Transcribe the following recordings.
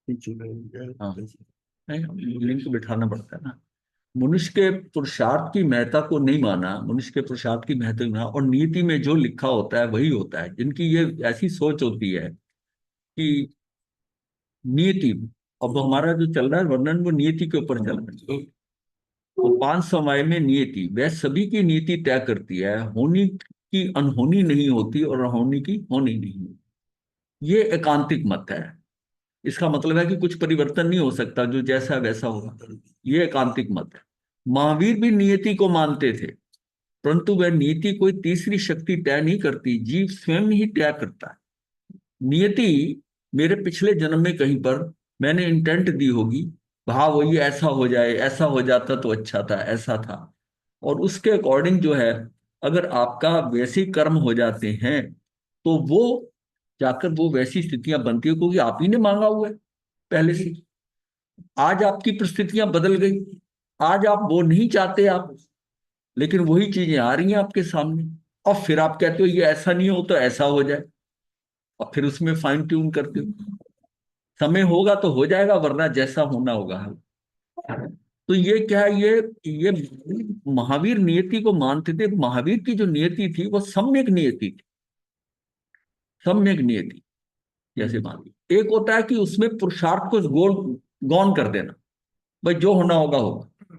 हाँ, नहीं लिंक बिठाना पड़ता है ना। मनुष्य के पुरुषार्थ की महत्ता को नहीं माना, मनुष्य के पुरुषार्थ की महत्ता नहीं माना, और नीति में जो लिखा होता है वही होता है। जिनकी ये ऐसी सोच होती है कि नियति, अब हमारा जो चल रहा है वर्णन वो नियति के ऊपर चल रहा है। तो 5 समय में नियति वह सभी की नीति तय करती है, होनी की अनहोनी नहीं होती और होनी की होनी नहीं होती। ये एकांतिक मत है। इसका मतलब है कि कुछ परिवर्तन नहीं हो सकता, जो जैसा है वैसा होगा। ये एकांतिक मत है। महावीर भी नियति को मानते थे, परंतु वह नीति कोई तीसरी शक्ति तय नहीं करती, जीव स्वयं ही तय करता है। नियति मेरे पिछले जन्म में कहीं पर मैंने इंटेंट दी होगी, भाव वही ऐसा हो जाए, ऐसा हो जाता तो अच्छा था, ऐसा था, और उसके अकॉर्डिंग जो है, अगर आपका वैसे कर्म हो जाते हैं तो वो जाकर वो वैसी स्थितियां बनती है, क्योंकि आप ही ने मांगा हुआ है पहले से। आज आपकी परिस्थितियां बदल गई, आज आप वो नहीं चाहते आप, लेकिन वही चीजें आ रही हैं आपके सामने, और फिर आप कहते हो ये ऐसा नहीं हो तो ऐसा हो जाए, और फिर उसमें फाइन ट्यून करते हो। समय होगा तो हो जाएगा, वरना जैसा होना होगा। तो ये क्या है, ये महावीर नियति को मानते थे। महावीर की जो नियति थी वो सम्यक नियति थी। सम्यक नियति जैसे मान ली, एक होता है कि उसमें पुरुषार्थ को गोल गौन कर देना, भाई जो होना होगा होगा।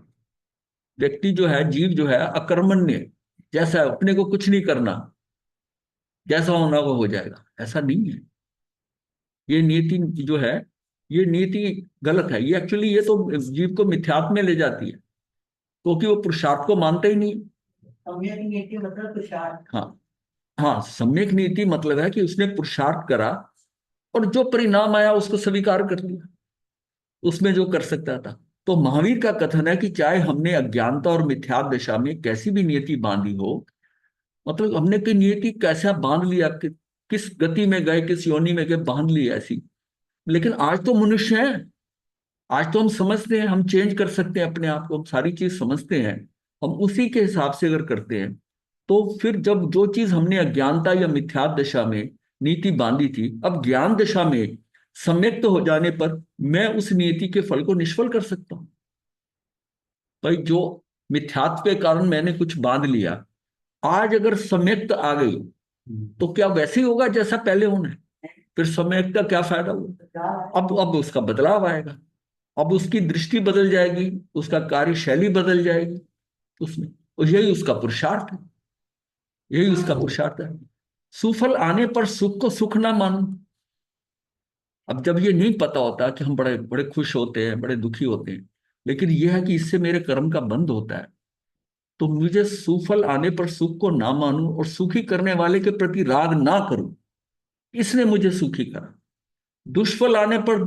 व्यक्ति जो है, जीव जो है अकर्मण्य, जैसा है, अपने को कुछ नहीं करना, जैसा होना होगा हो जाएगा, ऐसा नहीं है। ये नीति जो है, ये नीति गलत है। ये एक्चुअली ये तो जीव को मिथ्यात्व में ले जाती है, क्योंकि वो पुरुषार्थ को मानते ही नहीं। सम्यक नीति मतलब पुरुषार्थ। हाँ, हाँ, सम्यक नीति मतलब है कि उसने पुरुषार्थ करा और जो परिणाम आया उसको स्वीकार कर लिया, उसमें जो कर सकता था। तो महावीर का कथन है कि चाहे हमने अज्ञानता और मिथ्या दशा में कैसी भी नियति बांधी हो, मतलब हमने की नियति कैसा बांध लिया, किस गति में गए, किस योनि में गए, बांध ली ऐसी। लेकिन आज तो मनुष्य है, आज तो हम समझते हैं, हम चेंज कर सकते हैं अपने आप को, हम सारी चीज समझते हैं। हम उसी के हिसाब से अगर करते हैं, तो फिर जब जो चीज हमने अज्ञानता या मिथ्या दशा में नीति बांधी थी, अब ज्ञान दशा में सम्यक्त हो जाने पर मैं उस नीति के फल को निष्फल कर सकता हूं। भाई जो मिथ्यात्व के कारण मैंने कुछ बांध लिया, आज अगर सम्यक्त आ गई तो क्या वैसे ही होगा जैसा पहले होना है? फिर सम्यक्त का क्या फायदा हुआ? अब उसका बदलाव आएगा, अब उसकी दृष्टि बदल जाएगी, उसका कार्यशैली बदल जाएगी उसमें। और यही उसका पुरुषार्थ है, यही उसका पुरुषार्थ है। सुफल आने पर सुख को सुख ना मानो। अब जब ये नहीं पता होता कि हम बड़े बड़े खुश होते हैं, बड़े दुखी होते हैं, लेकिन यह है कि इससे मेरे कर्म का बंध होता है, तो मुझे सुफल आने पर सुख को ना मानूं और सुखी करने वाले के प्रति राग ना करूं, इसने मुझे सुखी करा। दुष्फल आने पर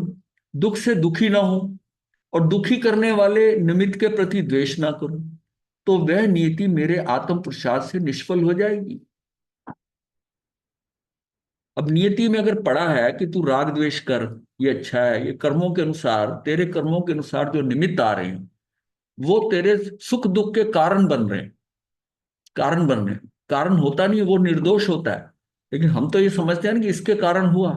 दुख से दुखी ना हो और दुखी करने वाले निमित्त के प्रति द्वेष ना करूं, तो वह नीति मेरे आत्म पुरुषार्थ से निष्फल हो जाएगी। अब नियति में अगर पड़ा है कि तू राग द्वेष कर, ये अच्छा है, ये कर्मों के अनुसार, तेरे कर्मों के अनुसार जो निमित्त आ रहे हैं वो तेरे सुख दुख के कारण बन रहे हैं, कारण बन रहे हैं। कारण होता नहीं, वो निर्दोष होता है, लेकिन हम तो ये समझते हैं ना कि इसके कारण हुआ।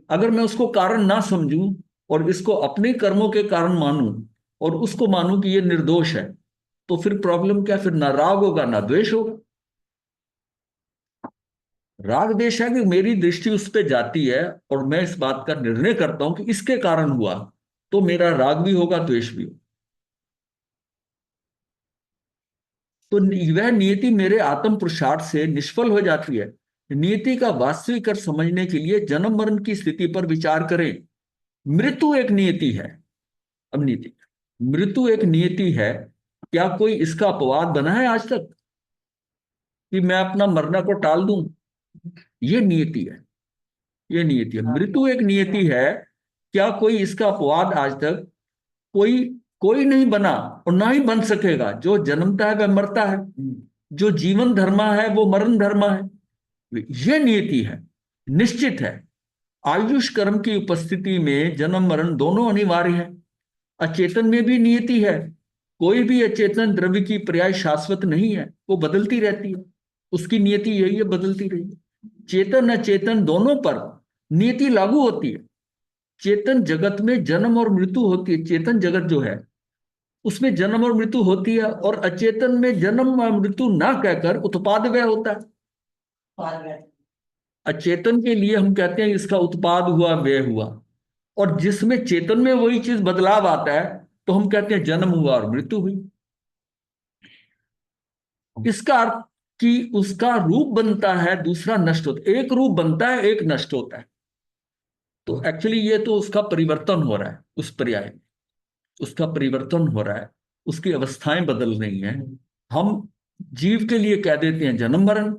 अगर मैं उसको कारण ना समझूं और इसको अपने कर्मों के कारण मानूं और उसको मानूं कि ये निर्दोष है, तो फिर प्रॉब्लम क्या? फिर ना राग होगा ना द्वेष होगा। राग द्वेष है कि मेरी दृष्टि उस पर जाती है और मैं इस बात का निर्णय करता हूं कि इसके कारण हुआ, तो मेरा राग भी होगा, द्वेष भी होगा। तो वह नियति मेरे आत्म पुरुषार्थ से निष्फल हो जाती है। नियति का वास्तविक अर्थ समझने के लिए जन्म मरण की स्थिति पर विचार करें। मृत्यु एक नियति है। अब नीति, मृत्यु एक नियति है, क्या कोई इसका अपवाद बना है आज तक कि मैं अपना मरना को टाल दूं? ये नियति है, ये नियति है, मृत्यु एक नियति है। क्या कोई इसका अपवाद आज तक कोई कोई नहीं बना और ना ही बन सकेगा? जो जन्मता है वह मरता है, जो जीवन धर्मा है वो मरण धर्मा है। ये नियति है, निश्चित है। आयुष कर्म की उपस्थिति में जन्म मरण दोनों अनिवार्य है। अचेतन में भी नियति है। कोई भी अचेतन द्रव्य की पर्याय शाश्वत नहीं है, वो बदलती रहती है। उसकी नियति यही है, बदलती रही। चेतन अचेतन दोनों पर नियति लागू होती है। चेतन जगत में जन्म और मृत्यु होती है। चेतन जगत जो है उसमें जन्म और मृत्यु होती है, और अचेतन में जन्म और मृत्यु ना कहकर उत्पाद व्यय होता है। बाद में अचेतन के लिए हम कहते हैं इसका उत्पाद हुआ, व्यय हुआ। और जिसमें चेतन में वही चीज बदलाव आता है तो हम कहते हैं जन्म हुआ और मृत्यु हुई। इसका अर्थ कि उसका रूप बनता है, दूसरा नष्ट होता है। एक रूप बनता है, एक नष्ट होता है। तो एक्चुअली ये तो उसका परिवर्तन हो रहा है, उस पर्याय में उसका परिवर्तन हो रहा है, उसकी अवस्थाएं बदल रही हैं। हम जीव के लिए कह देते हैं जन्म मरण।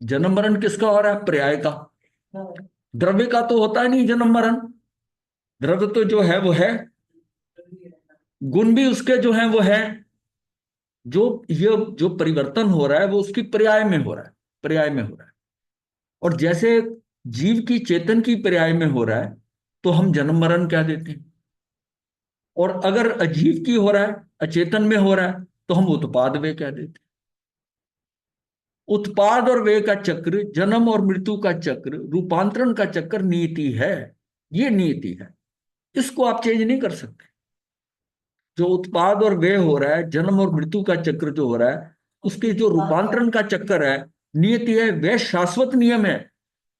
जन्म मरण किसका हो रहा है? पर्याय का। द्रव्य का तो होता है नहीं जन्म मरण। द्रव्य तो जो है वो है, गुण भी उसके जो है वो है। जो ये जो परिवर्तन हो रहा है वो उसकी पर्याय में हो रहा है, पर्याय में हो रहा है। और जैसे जीव की चेतन की पर्याय में हो रहा है तो हम जन्म मरण कह देते हैं। और अगर अजीव की हो रहा है, अचेतन में हो रहा है, तो हम उत्पाद व्यय कह देते हैं। उत्पाद और व्यय का चक्र, जन्म और मृत्यु का चक्र, रूपांतरण का चक्र नियति है। ये नियति है, इसको आप चेंज नहीं कर सकते। जो उत्पाद और व्यय हो रहा है, जन्म और मृत्यु का चक्र जो हो रहा है, उसके जो रूपांतरण का चक्कर है, नियति है, वह शाश्वत नियम है।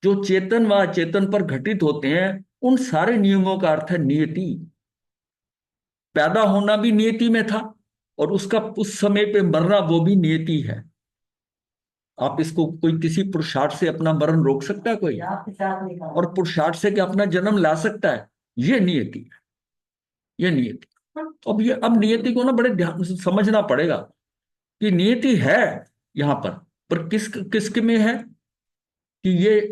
जो चेतन व अचेतन पर घटित होते हैं, उन सारे नियमों का अर्थ है नियति। पैदा होना भी नियति में था, और उसका उस समय पे मरना वो भी नियति है। आप इसको कोई किसी पुरुषार्थ से अपना मरण रोक सकता है कोई? आपके साथ नहीं कहा। और पुरुषार्थ से क्या अपना जन्म ला सकता है? ये नियति है, ये नियति। अब नियति को ना बड़े ध्यान से समझना पड़ेगा कि नियति है यहां पर किस किसके में है कि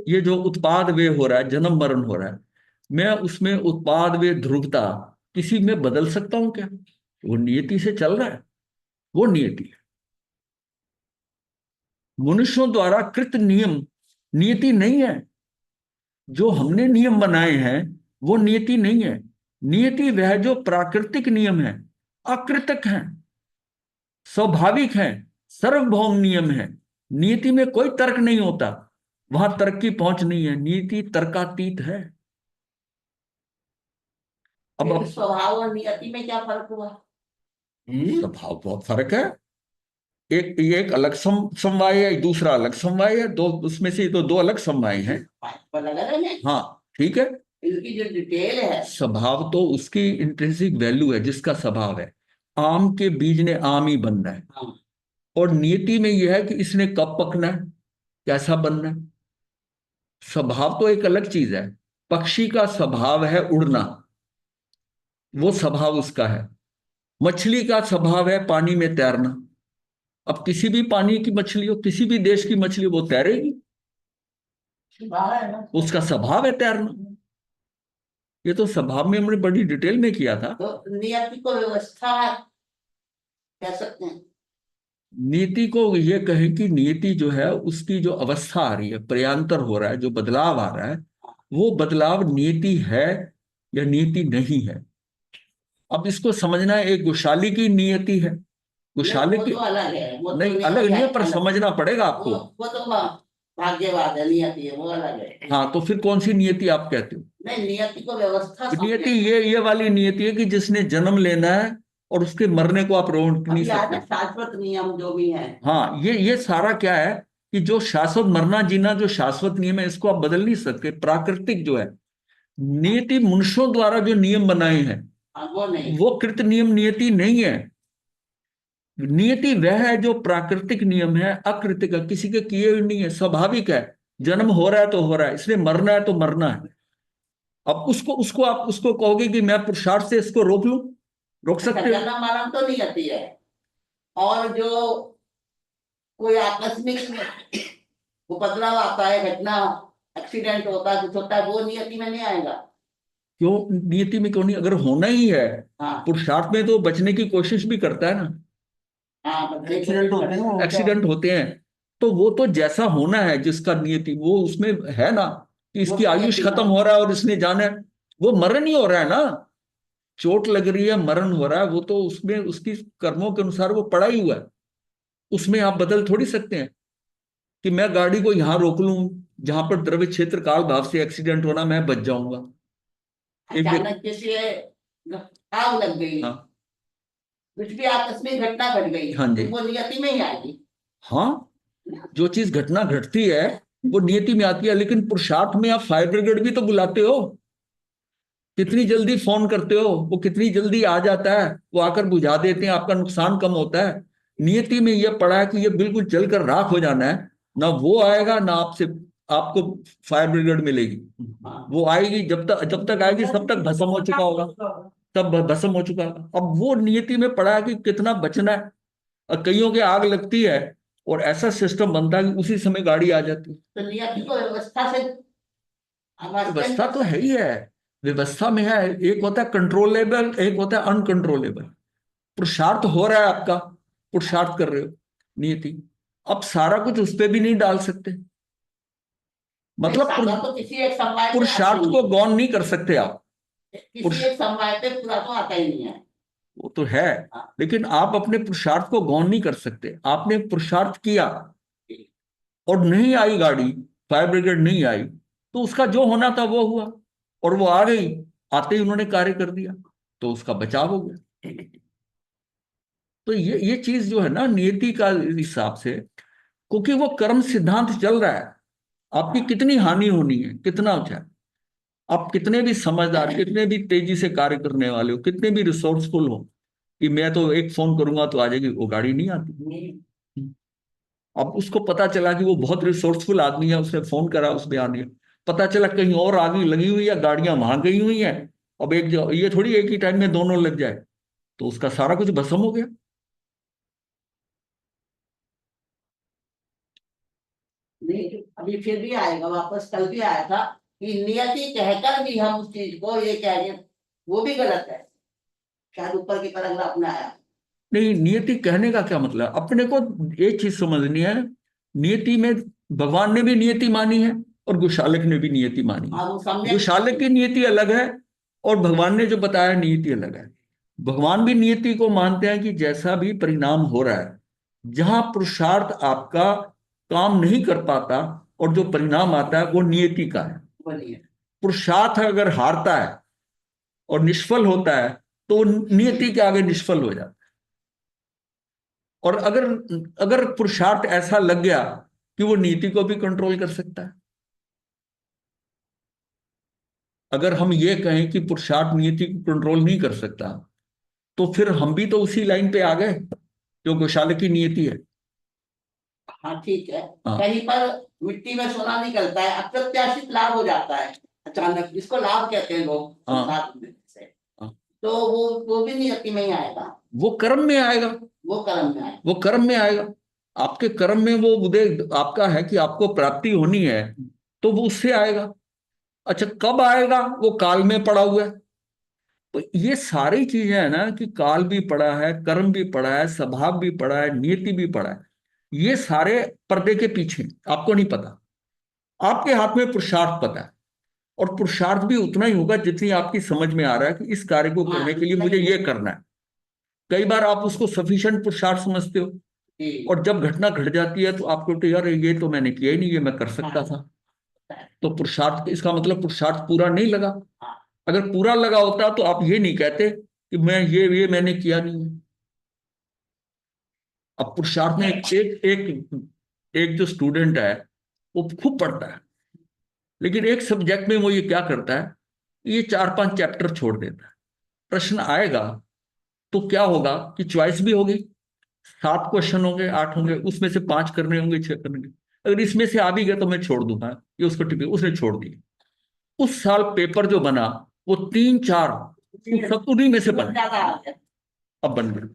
ये जो उत्पाद वे हो रहा है, जन्म मरण हो रहा है, मैं उसमें उत्पाद वे ध्रुवता किसी में बदल सकता हूं क्या? वो नियति से चल रहा है, वो नियति है। मनुष्यों द्वारा कृत नियम नियति नहीं है। जो हमने नियम बनाए हैं वो नियति नहीं है। नियति वह जो प्राकृतिक नियम है, अकृतक है, स्वाभाविक है, सर्वभौम नियम है। नियति में कोई तर्क नहीं होता, वहां तर्क की पहुंच नहीं है। नियति तर्कातीत है। अब स्वभाव और नियति में क्या फर्क हुआ? स्वभाव बहुत फर्क है। एक ये एक अलग समवाय है, दूसरा अलग समवाय है। दो उसमें से तो दो अलग समवाय हैं। अलग अलग है। हाँ ठीक है। इसकी जो डिटेल है, स्वभाव तो उसकी इंट्रिंसिक वैल्यू है, जिसका स्वभाव है। आम के बीज ने आम ही बनना है। हाँ। और नियति में यह है कि इसने कब पकना है, कैसा बनना है। स्वभाव तो एक अलग चीज है। पक्षी का स्वभाव है उड़ना, वो स्वभाव उसका है। मछली का स्वभाव है पानी में तैरना। अब किसी भी पानी की मछली हो, किसी भी देश की मछली हो, वो तैरेगी, स्वभाव है ना। उसका स्वभाव है तैरना। ये तो स्वभाव में हमने बड़ी डिटेल में किया था। तो नियति को व्यवस्था कह सकते हैं। नीति को ये कहे कि नियति जो है उसकी जो अवस्था आ रही है, प्रयांतर हो रहा है, जो बदलाव आ रहा है, वो बदलाव नियति है या नियति नहीं है। अब इसको समझना है, एक गोशाली की नियति है, गोशाले वो की तो अलग है, वो तो नहीं, अलग नहीं है, पर अलग। समझना पड़ेगा आपको। वो तो भाग्यवाद है, नियति है, वो अलग है। हाँ, तो फिर कौन सी नियति आप कहते हो? नहीं, नियति को व्यवस्था नियति ये वाली नियति है कि जिसने जन्म लेना है और उसके मरने को आप रोक नहीं सकते। शाश्वत नियम जो भी है। हाँ, ये सारा क्या है कि जो शाश्वत मरना जीना जो शाश्वत नियम है, इसको आप बदल नहीं सकते। प्राकृतिक जो है नियति, मनुष्यों द्वारा जो नियम बनाए हैं, वो नहीं, वो कृत नियम नियति नहीं है। नियति वह है जो प्राकृतिक नियम है, अकृतिक है, किसी के किए हुए नहीं है, स्वाभाविक है। जन्म हो रहा है तो हो रहा है, इसलिए मरना है तो मरना है। अब उसको उसको आप उसको कहोगे कि मैं पुरुषार्थ से इसको रोक लूं? रोक सकते हो? जन्म मरण तो नियति है। और जो कोई आकस्मिक उपद्रव आता है, घटना, एक्सीडेंट होता है, कुछ होता है, वो नियति में नहीं आएगा। क्यों नियति में क्यों नहीं? अगर होना ही है, हाँ। पुरुषार्थ में तो बचने की कोशिश भी करता है ना। हाँ, एक्सीडेंट होते हैं तो वो तो जैसा होना है, जिसका नियति वो उसमें है ना, कि इसकी आयुष खत्म हो रहा है और इसने जाना है। वो मरण ही हो रहा है ना, चोट लग रही है, मरण हो रहा है, वो तो उसमें उसकी कर्मों के अनुसार वो पड़ा ही हुआ है। उसमें आप बदल थोड़ी सकते हैं कि मैं गाड़ी को यहां रोक लूं जहां पर द्रव्य क्षेत्र काल भाव से एक्सीडेंट होना, मैं बच जाऊंगा। एक व्यक्ति, अचानक किसी आग लग गई, हाँ कुछ भी आकस्मिक घटना घट गई, हाँ जी, तो वो नियति में ही आएगी। हाँ, जो चीज घटना घटती है वो नियति में आती है, लेकिन पुरुषार्थ में आप फायर ब्रिगेड भी तो बुलाते हो, कितनी जल्दी फोन करते हो, वो कितनी जल्दी आ जाता है, वो आकर बुझा देते हैं, आपका नुकसान कम होता है। नियति में ये पड़ा है कि ये बिल्कुल जलकर राख हो जाना है, ना वो आएगा ना आपसे आपको फायर ब्रिगेड मिलेगी। हाँ। वो आएगी, जब तक आएगी तब तक भस्म हो चुका होगा, तब भस्म हो चुका होगा। अब वो नियति में पड़ा है कि कितना बचना है, और कईयों के आग लगती है और ऐसा सिस्टम बनता है कि उसी समय गाड़ी आ जाती है। तो नियति को व्यवस्था से हम अध्ययन व्यवस्था कर तो है सकते ही है, व्यवस्था में है, एक होता है कंट्रोलेबल, एक होता है अनकंट्रोलेबल। पुरुषार्थ हो रहा है आपका, पुरुषार्थ कर रहे हो, नियति, अब सारा कुछ उस पर भी नहीं डाल सकते, नहीं, मतलब सादा तो किसी एक समवाय पे आता ही पुरुषार्थ को नहीं, गौण नहीं कर सकते आप। किसी पुरुष एक समवाय पे पूरा तो आता ही नहीं है। वो तो है, हाँ। लेकिन आप अपने पुरुषार्थ को गौण नहीं कर सकते। आपने पुरुषार्थ किया और नहीं आई गाड़ी, फायर ब्रिगेड नहीं आई, तो उसका जो होना था वो हुआ, और वो आ गई, आते ही उन्होंने कार्य कर दिया, तो उसका बचाव हो गया। तो ये चीज जो है ना नियति का हिसाब से, क्योंकि वो कर्म सिद्धांत चल रहा है, आपकी कितनी हानि होनी है, कितना अच्छा है, आप कितने भी समझदार, कितने भी तेजी से कार्य करने वाले हो, कितने भी रिसोर्सफुल हो, कि मैं तो एक फोन करूंगा तो आ जाएगी, वो गाड़ी नहीं आती। अब उसको पता चला कि वो बहुत रिसोर्सफुल आदमी है, उसने फोन करा, उसमें आनी है, पता चला कहीं और आगे लगी हुई है, गाड़ियां वहां गई हुई हैं, अब ये थोड़ी एक ही टाइम में दोनों लग जाए, तो उसका सारा कुछ भस्म हो गया। नहीं, अभी फिर भी आएगा वापस, कल भी आया था कि नियति कहकर भी हम उस चीज को ये कह रहे, वो भी गलत है। शायद ऊपर की पैराग्राफ में आया। नहीं, नियति कहने का क्या मतलब, अपने को एक चीज समझनी है, नियति में भगवान ने भी नियति मानी है और गोशालक ने भी नियति मानी है। हाँ, वो सम्यक गोशालक की नियति अलग है और भगवान ने जो बताया नियति अलग है। भगवान भी नियति को मानते हैं कि जैसा भी परिणाम हो रहा है, जहां पुरुषार्थ आपका काम नहीं कर पाता और जो परिणाम आता है वो नियति का है। बनी है। पुरुषार्थ अगर हारता है और निष्फल होता है तो वो नियति के आगे निष्फल हो जाता है। और अगर अगर पुरुषार्थ ऐसा लग गया कि वो नीति को भी कंट्रोल कर सकता है, अगर हम ये कहें कि पुरुषार्थ नीति को कंट्रोल नहीं कर सकता, तो फिर हम भी तो उसी लाइन पे आ गए जो गौशाला की नियति है। हाँ ठीक है। हाँ कहीं पर मिट्टी में सोना निकलता है, अप्रत्याशित लाभ हो जाता है अचानक, जिसको लाभ कहते हैं लोग हाँ संसार में से, हाँ, तो वो भी नियति में ही आएगा। वो कर्म में आएगा, वो कर्म में आएगा। वो कर्म में आएगा। आपके कर्म में वो उदय आपका है कि आपको प्राप्ति होनी है, तो वो उससे आएगा। अच्छा, कब आएगा, वो काल में पड़ा हुआ है। तो ये सारी चीजें है ना कि काल भी पड़ा है, कर्म भी पड़ा है, स्वभाव भी पड़ा है, नियति भी पड़ा है, ये सारे पर्दे के पीछे आपको नहीं पता। आपके हाथ में पुरुषार्थ पता है, और पुरुषार्थ भी उतना ही होगा जितनी आपकी समझ में आ रहा है कि इस कार्य को करने के लिए मुझे ये करना है। कई बार आप उसको सफिशिएंट पुरुषार्थ समझते हो, और जब घटना घट जाती है तो आपको तो यार ये तो मैंने किया ही नहीं, ये मैं कर सकता था। तो पुरुषार्थ, इसका मतलब पुरुषार्थ पूरा नहीं लगा। अगर पूरा लगा होता तो आप ये नहीं कहते कि मैं ये मैंने किया नहीं है। अब पुरुषार्थ में एक जो स्टूडेंट है वो खूब पढ़ता है, लेकिन एक सब्जेक्ट में वो ये क्या करता है, ये 4-5 चैप्टर छोड़ देता है। प्रश्न आएगा तो क्या होगा कि चॉइस भी होगी, 7 क्वेश्चन होंगे, 8 होंगे, उसमें से 5 करने होंगे, 6 करने होंगे। अगर इसमें से आ भी गया तो मैं छोड़ दूंगा, ये उसको टिप्पणी, उसने छोड़ दी। उस साल पेपर जो बना वो 3-4 सब उन्हीं में से बने। ज्यादा आ गया। अब बन गए।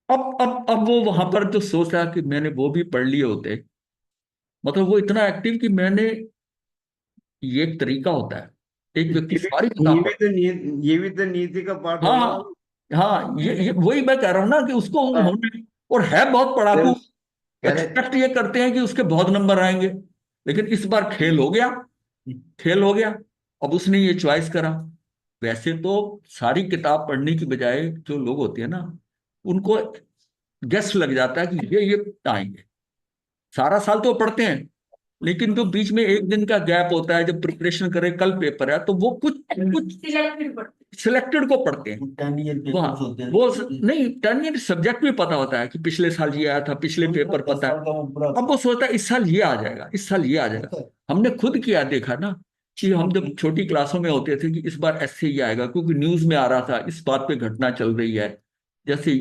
अब वो वहां पर जो सोचा कि मैंने वो भी पढ़ लिए होते, मतलब वो इतना एक्टिव कि मैंने, ये एक तरीका होता है, एक व्यक्ति सारी किताब पढ़, ये भी तो नीति का पार्ट हाँ होगा। हाँ हाँ, ये वही मैं कह रहा हूँ ना कि उसको होने, और है बहुत पढ़ाकू, करेक्ट। एक्सपेक्ट ये करते हैं कि उसके बहुत नंबर आएंगे, लेकिन इस बार खेल हो गया, खेल हो गया। अब उसने ये चॉइस करा। वैसे तो सारी किताब पढ़ने की बजाय जो लोग होते हैं ना, उनको गेस लग जाता है कि ये आएंगे, सारा साल तो पढ़ते हैं, लेकिन जो बीच में एक दिन का गैप होता है, जब प्रिपरेशन करे कल पेपर है, तो वो कुछ कुछ सिलेक्टेड को पढ़ते हैं। 10 ईयर वहाँ पेपर्स होते हैं। वो नहीं, 10 ईयर सब्जेक्ट भी पता होता है कि पिछले साल ये आया था, पिछले पेपर पता है। अब वो सोचता है इस साल ये आ जाएगा, इस साल ये आ जाएगा। हमने खुद किया, देखा ना कि हम जब छोटी क्लासों में होते थे कि इस बार ऐसे ही आएगा, क्योंकि न्यूज में आ रहा था इस बात पे घटना चल रही है, जैसे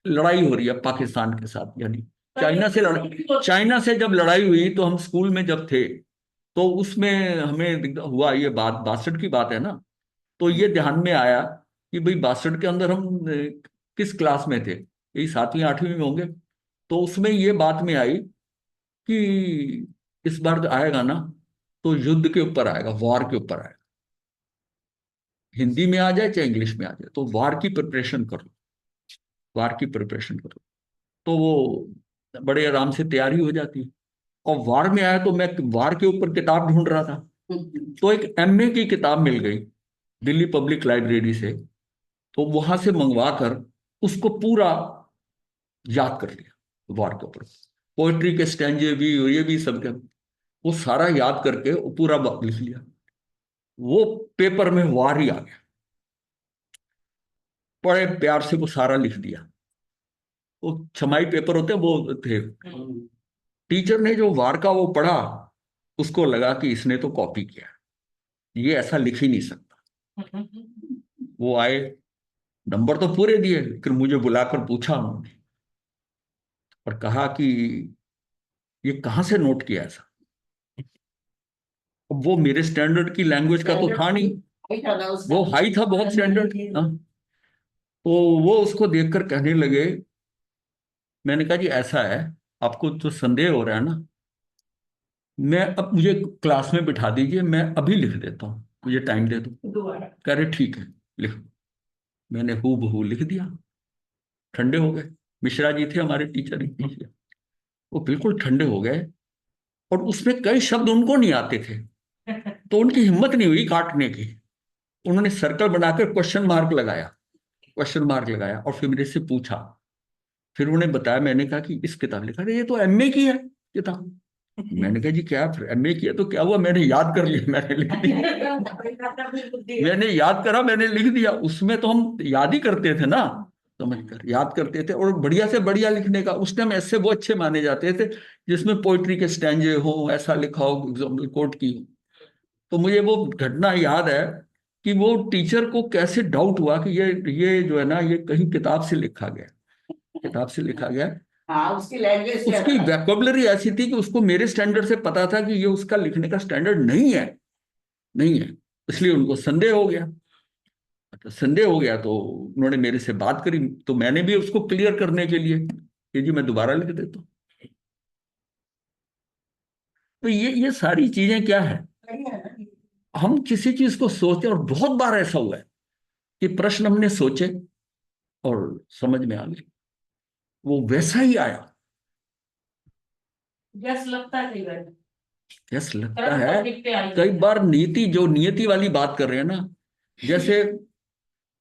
लड़ाई हो रही है पाकिस्तान के साथ, यानी चाइना से जब लड़ाई हुई, तो हम स्कूल में जब थे, तो उसमें हमें हुआ, ये बात 62 की बात है ना, तो ये ध्यान में आया कि भाई 62 के अंदर हम किस क्लास में थे, यही 7वीं 8वीं में होंगे। तो उसमें ये बात में आई कि इस बार जो आएगा ना, तो युद्ध के ऊपर आएगा, वॉर के ऊपर आएगा, हिंदी में आ जाए चाहे इंग्लिश में आ जाए, तो वॉर की प्रिपरेशन करो, वॉर की प्रिपरेशन करो। तो वो बड़े आराम से तैयारी हो जाती है। और वार में आया तो मैं वार के ऊपर किताब ढूंढ रहा था, तो एक एमए की किताब मिल गई दिल्ली पब्लिक लाइब्रेरी से, तो वहां से मंगवा कर उसको पूरा याद कर लिया, वार के ऊपर पोएट्री के स्टैंजे भी, ये भी सब के, वो सारा याद करके वो पूरा लिख लिया। वो पेपर में वार ही आ गया, बड़े प्यार से वो सारा लिख दिया। वो छमाई पेपर होते वो थे। टीचर ने जो वार का वो पढ़ा, उसको लगा कि इसने तो कॉपी किया, ये ऐसा लिख ही नहीं सकता। वो आए, नंबर तो पूरे दिए, लेकिन मुझे बुलाकर पूछा उन्होंने और कहा कि ये कहाँ से नोट किया ऐसा। अब वो मेरे स्टैंडर्ड की लैंग्वेज का तो था नहीं, वो हाई था बहुत स्टैंडर्ड। तो वो उसको देखकर कहने लगे, मैंने कहा जी ऐसा है, आपको जो संदेह हो रहा है ना, मैं अब मुझे क्लास में बिठा दीजिए, मैं अभी लिख देता हूँ, मुझे टाइम दे दो। कह रहे ठीक है लिखो। मैंने हू बहू लिख दिया, ठंडे हो गए। मिश्रा जी थे हमारे टीचर, वो बिल्कुल ठंडे हो गए। और उसमें कई शब्द उनको नहीं आते थे, तो उनकी हिम्मत नहीं हुई काटने की। उन्होंने सर्कल बनाकर क्वेश्चन मार्क लगाया, क्वेश्चन मार्क लगाया, और फिर मेरे से पूछा। फिर उन्हें बताया, मैंने कहा कि इस किताब लिखा, ये तो एमए की है किताब। मैंने कहा जी क्या, फिर एमए किया तो क्या हुआ, मैंने याद कर लिया, मैंने लिख दिया। मैंने याद करा, मैंने लिख दिया। उसमें तो हम याद ही करते थे ना, समझ कर याद करते थे, और बढ़िया से बढ़िया लिखने का। उस टाइम ऐसे वो अच्छे माने जाते थे जिसमें पोइट्री के स्टैंजे हो, ऐसा लिखा हो, एग्जाम्पल कोट की हो। तो मुझे वो घटना याद है कि वो टीचर को कैसे डाउट हुआ कि ये जो है ना, ये कहीं किताब से लिखा गया, किताब से लिखा गया। हाँ, उसकी लैंग्वेज से उसकी वैकेबुलरी ऐसी थी कि उसको मेरे स्टैंडर्ड से पता था कि ये उसका लिखने का स्टैंडर्ड नहीं है, नहीं है। इसलिए उनको संदेह हो गया। तो संदेह हो गया तो उन्होंने मेरे से बात करी, तो मैंने भी उसको क्लियर करने के लिए कि जी मैं दोबारा लिख देता हूँ। तो ये सारी चीजें क्या है, हम किसी चीज को सोचते, और बहुत बार ऐसा हुआ है कि प्रश्न हमने सोचे और समझ में आ गए, वो वैसा ही आया। यस लगता है कई बार। यस लगता है कई बार। जो नियति वाली बात कर रहे हैं ना, जैसे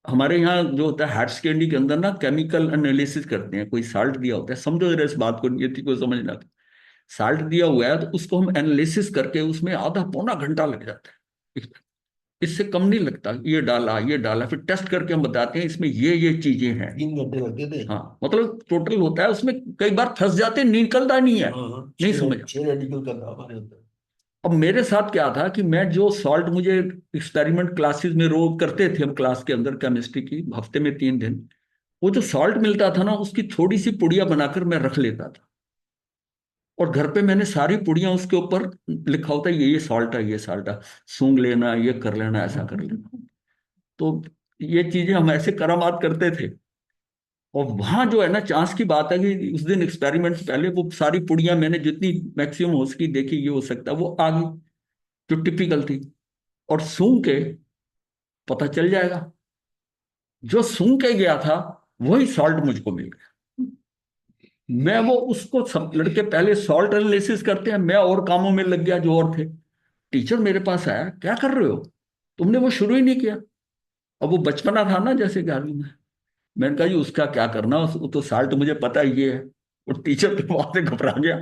हमारे यहाँ जो होता है हायर सेकेंडरी के अंदर ना, केमिकल एनालिसिस करते हैं, कोई साल्ट दिया होता है, समझो जरा इस बात को, नियति को समझना। साल्ट दिया हुआ है तो उसको हम एनालिसिस करके उसमें आधा पौना घंटा लग जाता है, इससे कम नहीं लगता। ये डाला, फिर टेस्ट करके हम बताते हैं इसमें ये चीजें हैं। 3 घंटे लगते थे। हाँ, मतलब टोटल होता है उसमें, कई बार फंस जाते, निकलता नहीं है, नहीं समझ। 6 रेडिकल का काम होता है। अब मेरे साथ क्या था कि मैं जो सॉल्ट, मुझे एक्सपेरिमेंट क्लासेस में रोज करते थे हम क्लास के अंदर, केमिस्ट्री की, हफ्ते में 3 दिन, वो जो सॉल्ट मिलता था ना, उसकी थोड़ी सी पुड़िया बनाकर मैं रख लेता था। और घर पे मैंने सारी पुड़ियां उसके ऊपर लिखा होता है, ये सॉल्ट है, ये सॉल्ट है, सूंघ लेना, ये कर लेना, ऐसा कर लेना। तो ये चीजें हम ऐसे करामात करते थे। और वहां जो है ना, चांस की बात है कि उस दिन एक्सपेरिमेंट से पहले वो सारी पुड़ियां मैंने जितनी मैक्सिमम हो सकी देखी, ये हो सकता है, वो आ गई जो टिपिकल थी। और सूंघ के पता चल जाएगा, जो सूंघ के गया था वही सॉल्ट मुझको मिल गया। मैं वो उसको, सब लड़के पहले सॉल्ट एनालिसिस करते हैं, मैं और कामों में लग गया जो और थे। टीचर मेरे पास आया, क्या कर रहे हो, तुमने वो शुरू ही नहीं किया। अब वो बचपना था ना, जैसे 11वीं में। मैंने कहा जी उसका क्या करना, वो तो साल्ट मुझे पता ही ये है। और टीचर तो वहां से घबरा गया।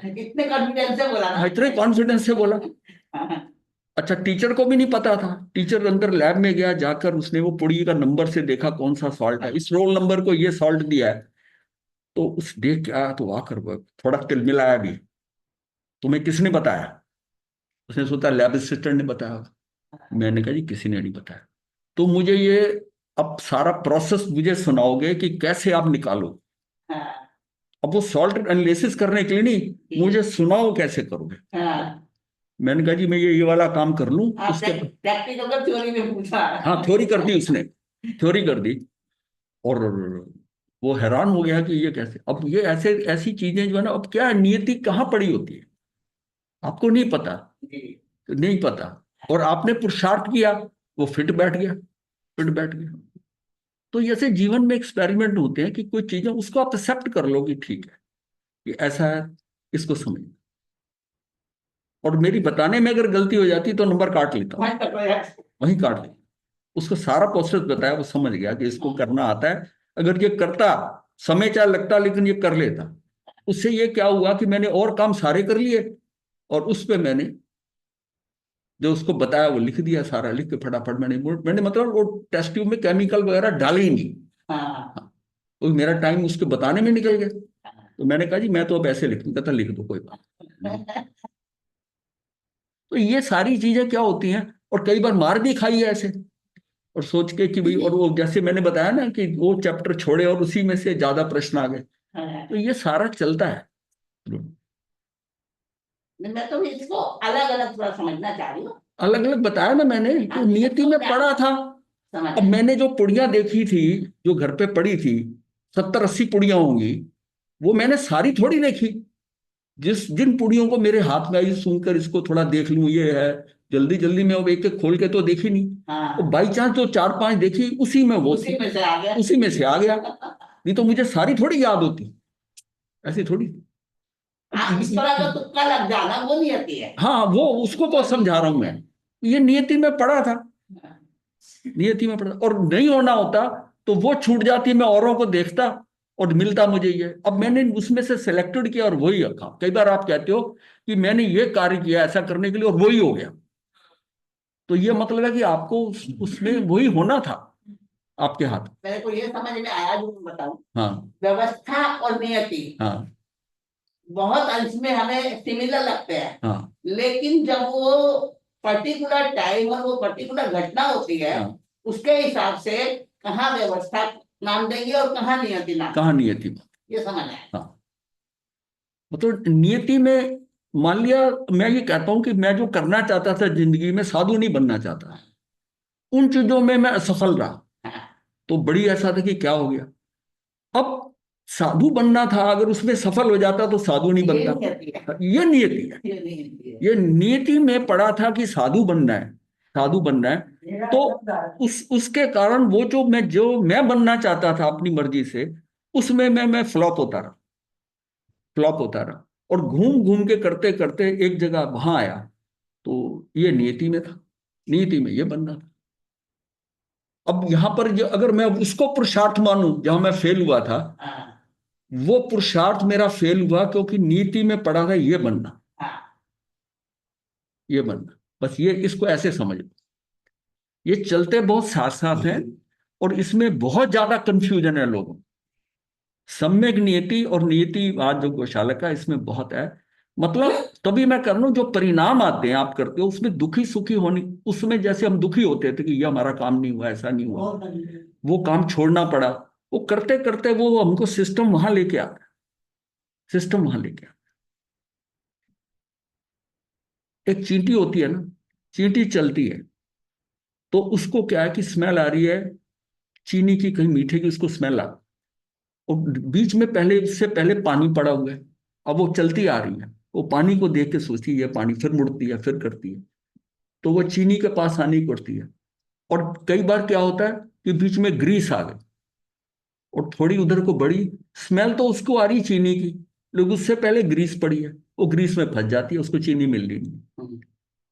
कितने कॉन्फिडेंस से बोला ना। इतने कॉन्फिडेंस से बोला। हाँ, अच्छा, टीचर को भी नहीं पता था। टीचर अंदर लैब में गया, जाकर उसने वो पुड़ी का नंबर से देखा कौन सा सॉल्ट है, इस रोल नंबर को ये सॉल्ट दिया है। तो उस देख के आया तो आकर वो थोड़ा तिलमिलाया भी, तुम्हें किसने बताया? उसने सोचा लैब असिस्टेंट ने बताया होगा। मैंने कहा जी किसी ने नहीं बताया। तो मुझे ये अब सारा प्रोसेस मुझे सुनाओगे कि कैसे आप निकालो? हाँ, अब वो सॉल्ट एनालिसिस करने के लिए नहीं, मुझे सुनाओ कैसे करोगे। हाँ, मैंने कहा जी मैं ये वाला काम कर लूं, हाँ, उसके प्रैक्टिकल का थ्योरी में पूछा। हाँ थ्योरी कर दी उसने, थ्योरी कर दी। और वो हैरान हो गया कि ये कैसे। अब ये ऐसे ऐसी चीजें जो है ना, अब क्या है, नियति कहाँ पड़ी होती है आपको नहीं पता, जी, नहीं पता। और आपने पुरुषार्थ किया, वो फिट बैठ गया, फिट बैठ गया। तो जैसे जीवन में एक्सपेरिमेंट होते हैं कि कोई चीजें उसको आप एक्सेप्ट कर लो कि ठीक है कि ऐसा है, इसको समझ। और मेरी बताने में अगर गलती हो जाती तो नंबर काट लेता हूँ, वहीं तक हो जाए। वहीं काट लेता। उसको सारा प्रोसेस बताया, वो समझ गया कि इसको करना आता है। अगर ये करता, समय चाहे लगता लेकिन ये कर लेता। उससे ये क्या हुआ कि मैंने और काम सारे कर लिए, और उस पे मैंने जो उसको बताया वो लिख दिया, सारा लिख के फटाफट मैंने मतलब वो टेस्ट ट्यूब में केमिकल वगैरह डाले ही नहीं। हाँ, हाँ, तो मेरा टाइम उसके बताने में निकल गया। तो मैंने कहा जी मैं तो अब ऐसे लिख दूंगा, कहता लिख दो कोई बात नहीं। तो ये सारी चीजें क्या होती हैं, और कई बार मार भी खाई है ऐसे, और सोच के कि भाई, और वो जैसे मैंने बताया ना कि वो चैप्टर छोड़े और उसी में से ज्यादा प्रश्न आ गए। हाँ। तो ये सारा चलता है। मैं तो इसको अलग अलग थोड़ा समझना चाह रही हूँ। अलग अलग बताया ना मैंने, तो नियति में पढ़ा था। समझ अब मैंने जो पुड़ियां देखी थी, जो घर पे पड़ी थी, 70-80 पुड़ियां होंगी, वो मैंने सारी थोड़ी देखी। जिन पुड़ियों को मेरे हाथ में आई, सुनकर इसको थोड़ा देख लूं ये है, जल्दी जल्दी में अब एक एक खोल के तो देखी नहीं। तो हाँ, बाई चांस जो 4-5 देखी, उसी में वो उसी में से आ गया। उसी में से आ गया। नहीं तो मुझे सारी थोड़ी याद होती, ऐसी थोड़ी। इस तरह का तुक्का लग जाना वो नहीं आती है। हाँ, वो उसको तो समझा रहा हूं मैं, ये नियति में पढ़ा था, नियति में पढ़ा। और नहीं होना होता तो वो छूट जाती, मैं औरों को देखता और मिलता मुझे ये। अब मैंने उसमें से सिलेक्टेड किया और वही रखा। कई बार आप कहते हो कि मैंने ये कार्य किया ऐसा करने के लिए और वही हो गया, तो ये मतलब है कि आपको उसमें वही होना था आपके हाथ में। मेरे को ये समझ में आया जो मैं बताऊं, हाँ, व्यवस्था और नियति हाँ, बहुत अंश में हमें सिमिलर लगते हैं। हाँ, लेकिन जब वो पर्टिकुलर टाइम और वो पर्टिकुलर घटना होती है, हाँ। उसके हिसाब से कहाँ व्यवस्था नाम देंगे और कहाँ नियति नाम, कहाँ नियति? ये समझ आया। हाँ, मतलब नियति में, मान लिया मैं ये कहता हूं कि मैं जो करना चाहता था जिंदगी में, साधु नहीं बनना चाहता, उन चीजों में मैं असफल रहा। तो बड़ी ऐसा था कि क्या हो गया। अब साधु बनना था, अगर उसमें सफल हो जाता तो साधु नहीं ये बनता। नियति है, ये नियति है। ये नियति है। ये नियति में पड़ा था कि साधु बनना है, साधु बनना है। तो उसके कारण वो जो मैं बनना चाहता था अपनी मर्जी से, उसमें मैं फ्लॉप होता रहा, फ्लॉप होता रहा। और घूम घूम के करते करते एक जगह वहां आया। तो ये नियति में था, नियति में ये बनना था। अब यहां पर जो, अगर मैं उसको पुरुषार्थ मानूं जहां मैं फेल हुआ था, हाँ, वो पुरुषार्थ मेरा फेल हुआ क्योंकि नीति में पड़ा था ये बनना, हाँ, ये बनना। बस ये, इसको ऐसे समझ लो। ये चलते बहुत साथ साथ हैं, और इसमें बहुत ज्यादा कंफ्यूजन है लोगों को। सम्यक नियति और नियति आज जो गौशाला का, इसमें बहुत है। मतलब तभी मैं कर लूं, जो परिणाम आते हैं आप करते हो उसमें दुखी सुखी होने, उसमें जैसे हम दुखी होते थे कि ये हमारा काम नहीं हुआ, ऐसा नहीं हुआ, वो काम छोड़ना पड़ा, वो करते करते वो हमको सिस्टम वहां लेके आता है, सिस्टम वहां लेके आता है। एक चींटी होती है ना, चींटी चलती है, तो उसको क्या है कि स्मेल आ रही है चीनी की, कहीं मीठे की उसको स्मेल आ, और बीच में पहले, इससे पहले पानी पड़ा हुआ है। अब वो चलती आ रही है, वो पानी को देख के सोचती है पानी, फिर मुड़ती है, फिर करती है, तो वो चीनी के पास आने की करती है। और कई बार क्या होता है कि बीच में ग्रीस आ गई, और थोड़ी उधर को बढ़ी, स्मेल तो उसको आ रही चीनी की, लेकिन उससे पहले ग्रीस पड़ी है, वो ग्रीस में फंस जाती है, उसको चीनी मिल रही नहीं।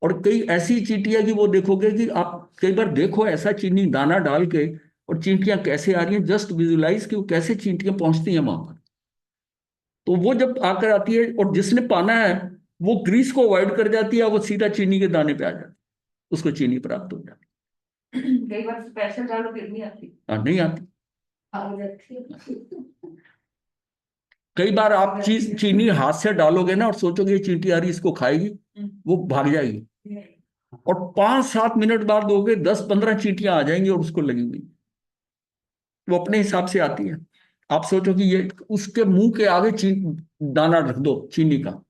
और कई ऐसी चींटियां कि वो देखोगे कि आप कई बार देखो ऐसा चीनी दाना डाल के, और चींटियां कैसे आ रही हैं, जस्ट विजुलाइज कि वो कैसे चींटियां पहुंचती हैं वहां पर। तो वो जब आकर आती है और जिसने पाना है वो ग्रीस को अवॉइड कर जाती है, वो सीधा चीनी के दाने पे आ जाती है, उसको चीनी प्राप्त हो जाती कई बार स्पेशल डालो फिर नहीं आती, है। नहीं आती। आ जाती है। कई बार आप चीनी हाथ से डालोगे ना और सोचोगे ये चींटी आ रही इसको खाएगी, वो भाग जाएगी, और 5-7 मिनट बाद दोगे 10-15 चींटियां आ जाएंगी और उसको लगेंगी। वो अपने हिसाब से आती है। आप सोचो कि ये उसके मुंह के आगे दाना रख दो चीनी का,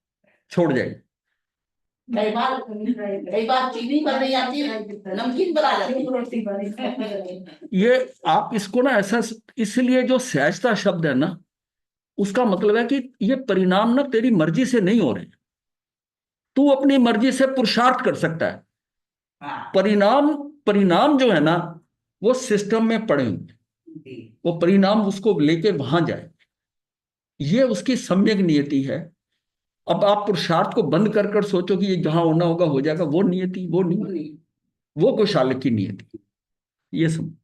छोड़ जाएगी। कई बार चीनी पर नहीं आती, नमकीन पर आ जाती है। ये आप इसको ना ऐसा, इसलिए जो सहजता शब्द है ना, उसका मतलब है कि ये परिणाम ना तेरी मर्जी से नहीं हो रहे, तू अपनी मर्जी से पुरुषार्थ कर सकता है। हाँ, परिणाम परिणाम जो है ना वो सिस्टम में पड़े हुए, वो परिणाम उसको लेके वहां जाए, ये उसकी सम्यक नियति है। अब आप पुरुषार्थ को बंद कर कर सोचो कि ये जहां होना होगा हो जाएगा, वो नियति वो नहीं, वो कोशालक की नियति। ये सब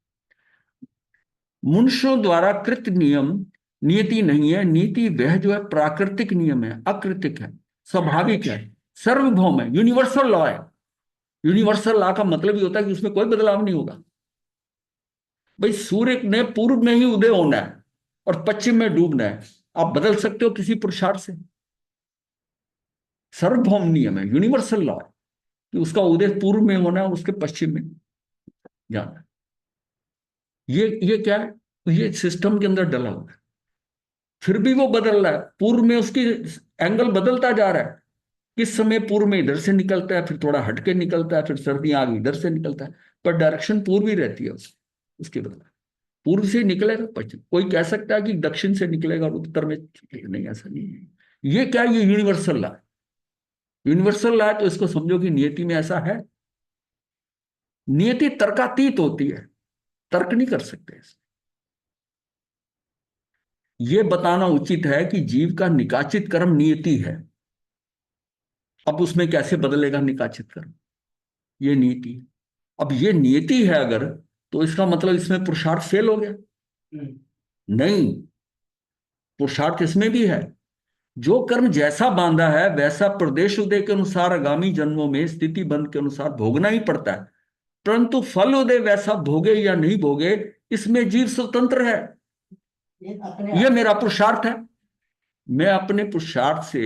मनुष्यों द्वारा कृत नियम नियति नहीं है। नीति वह जो है प्राकृतिक नियम है, अकृतिक है, स्वाभाविक है, सर्वभौम है, यूनिवर्सल लॉ है। यूनिवर्सल लॉ का मतलब ही होता है कि उसमें कोई बदलाव नहीं होगा। भाई सूर्य ने पूर्व में ही उदय होना है और पश्चिम में डूबना है, आप बदल सकते हो किसी पुरुषार्थ से? सार्वभौम नियम है, यूनिवर्सल लॉ है कि उसका उदय पूर्व में होना है, उसके पश्चिम में जाना है। ये क्या है? ये सिस्टम के अंदर डला हुआ है, फिर भी वो बदल रहा है। पूर्व में उसकी एंगल बदलता जा रहा है, किस समय पूर्व में इधर से निकलता है, फिर थोड़ा हटके निकलता है, फिर सर्दियां आ गई इधर से निकलता है, पर डायरेक्शन पूर्व ही रहती है उसके बदला। पूर्व से निकलेगा पश्चिम, कोई कह सकता है कि दक्षिण से निकलेगा और उत्तर में, नहीं ऐसा नहीं है। ये क्या, ये यूनिवर्सल लॉ है। यूनिवर्सल लॉ है तो इसको समझो कि नियति में ऐसा है। नियति तर्कातीत होती है, तर्क नहीं कर सकते इसमें। यह बताना उचित है कि जीव का निकाचित कर्म नियति है। अब उसमें कैसे बदलेगा निकाचित कर्म, ये नियति है। अब ये नियति है अगर, तो इसका मतलब इसमें पुरुषार्थ फेल हो गया? नहीं, पुरुषार्थ इसमें भी है। जो कर्म जैसा बांधा है वैसा प्रदेश उदय के अनुसार आगामी जन्मों में स्थिति बंध के अनुसार भोगना ही पड़ता है, परंतु फल उदय वैसा भोगे या नहीं भोगे इसमें जीव स्वतंत्र है। यह मेरा पुरुषार्थ है। मैं अपने पुरुषार्थ से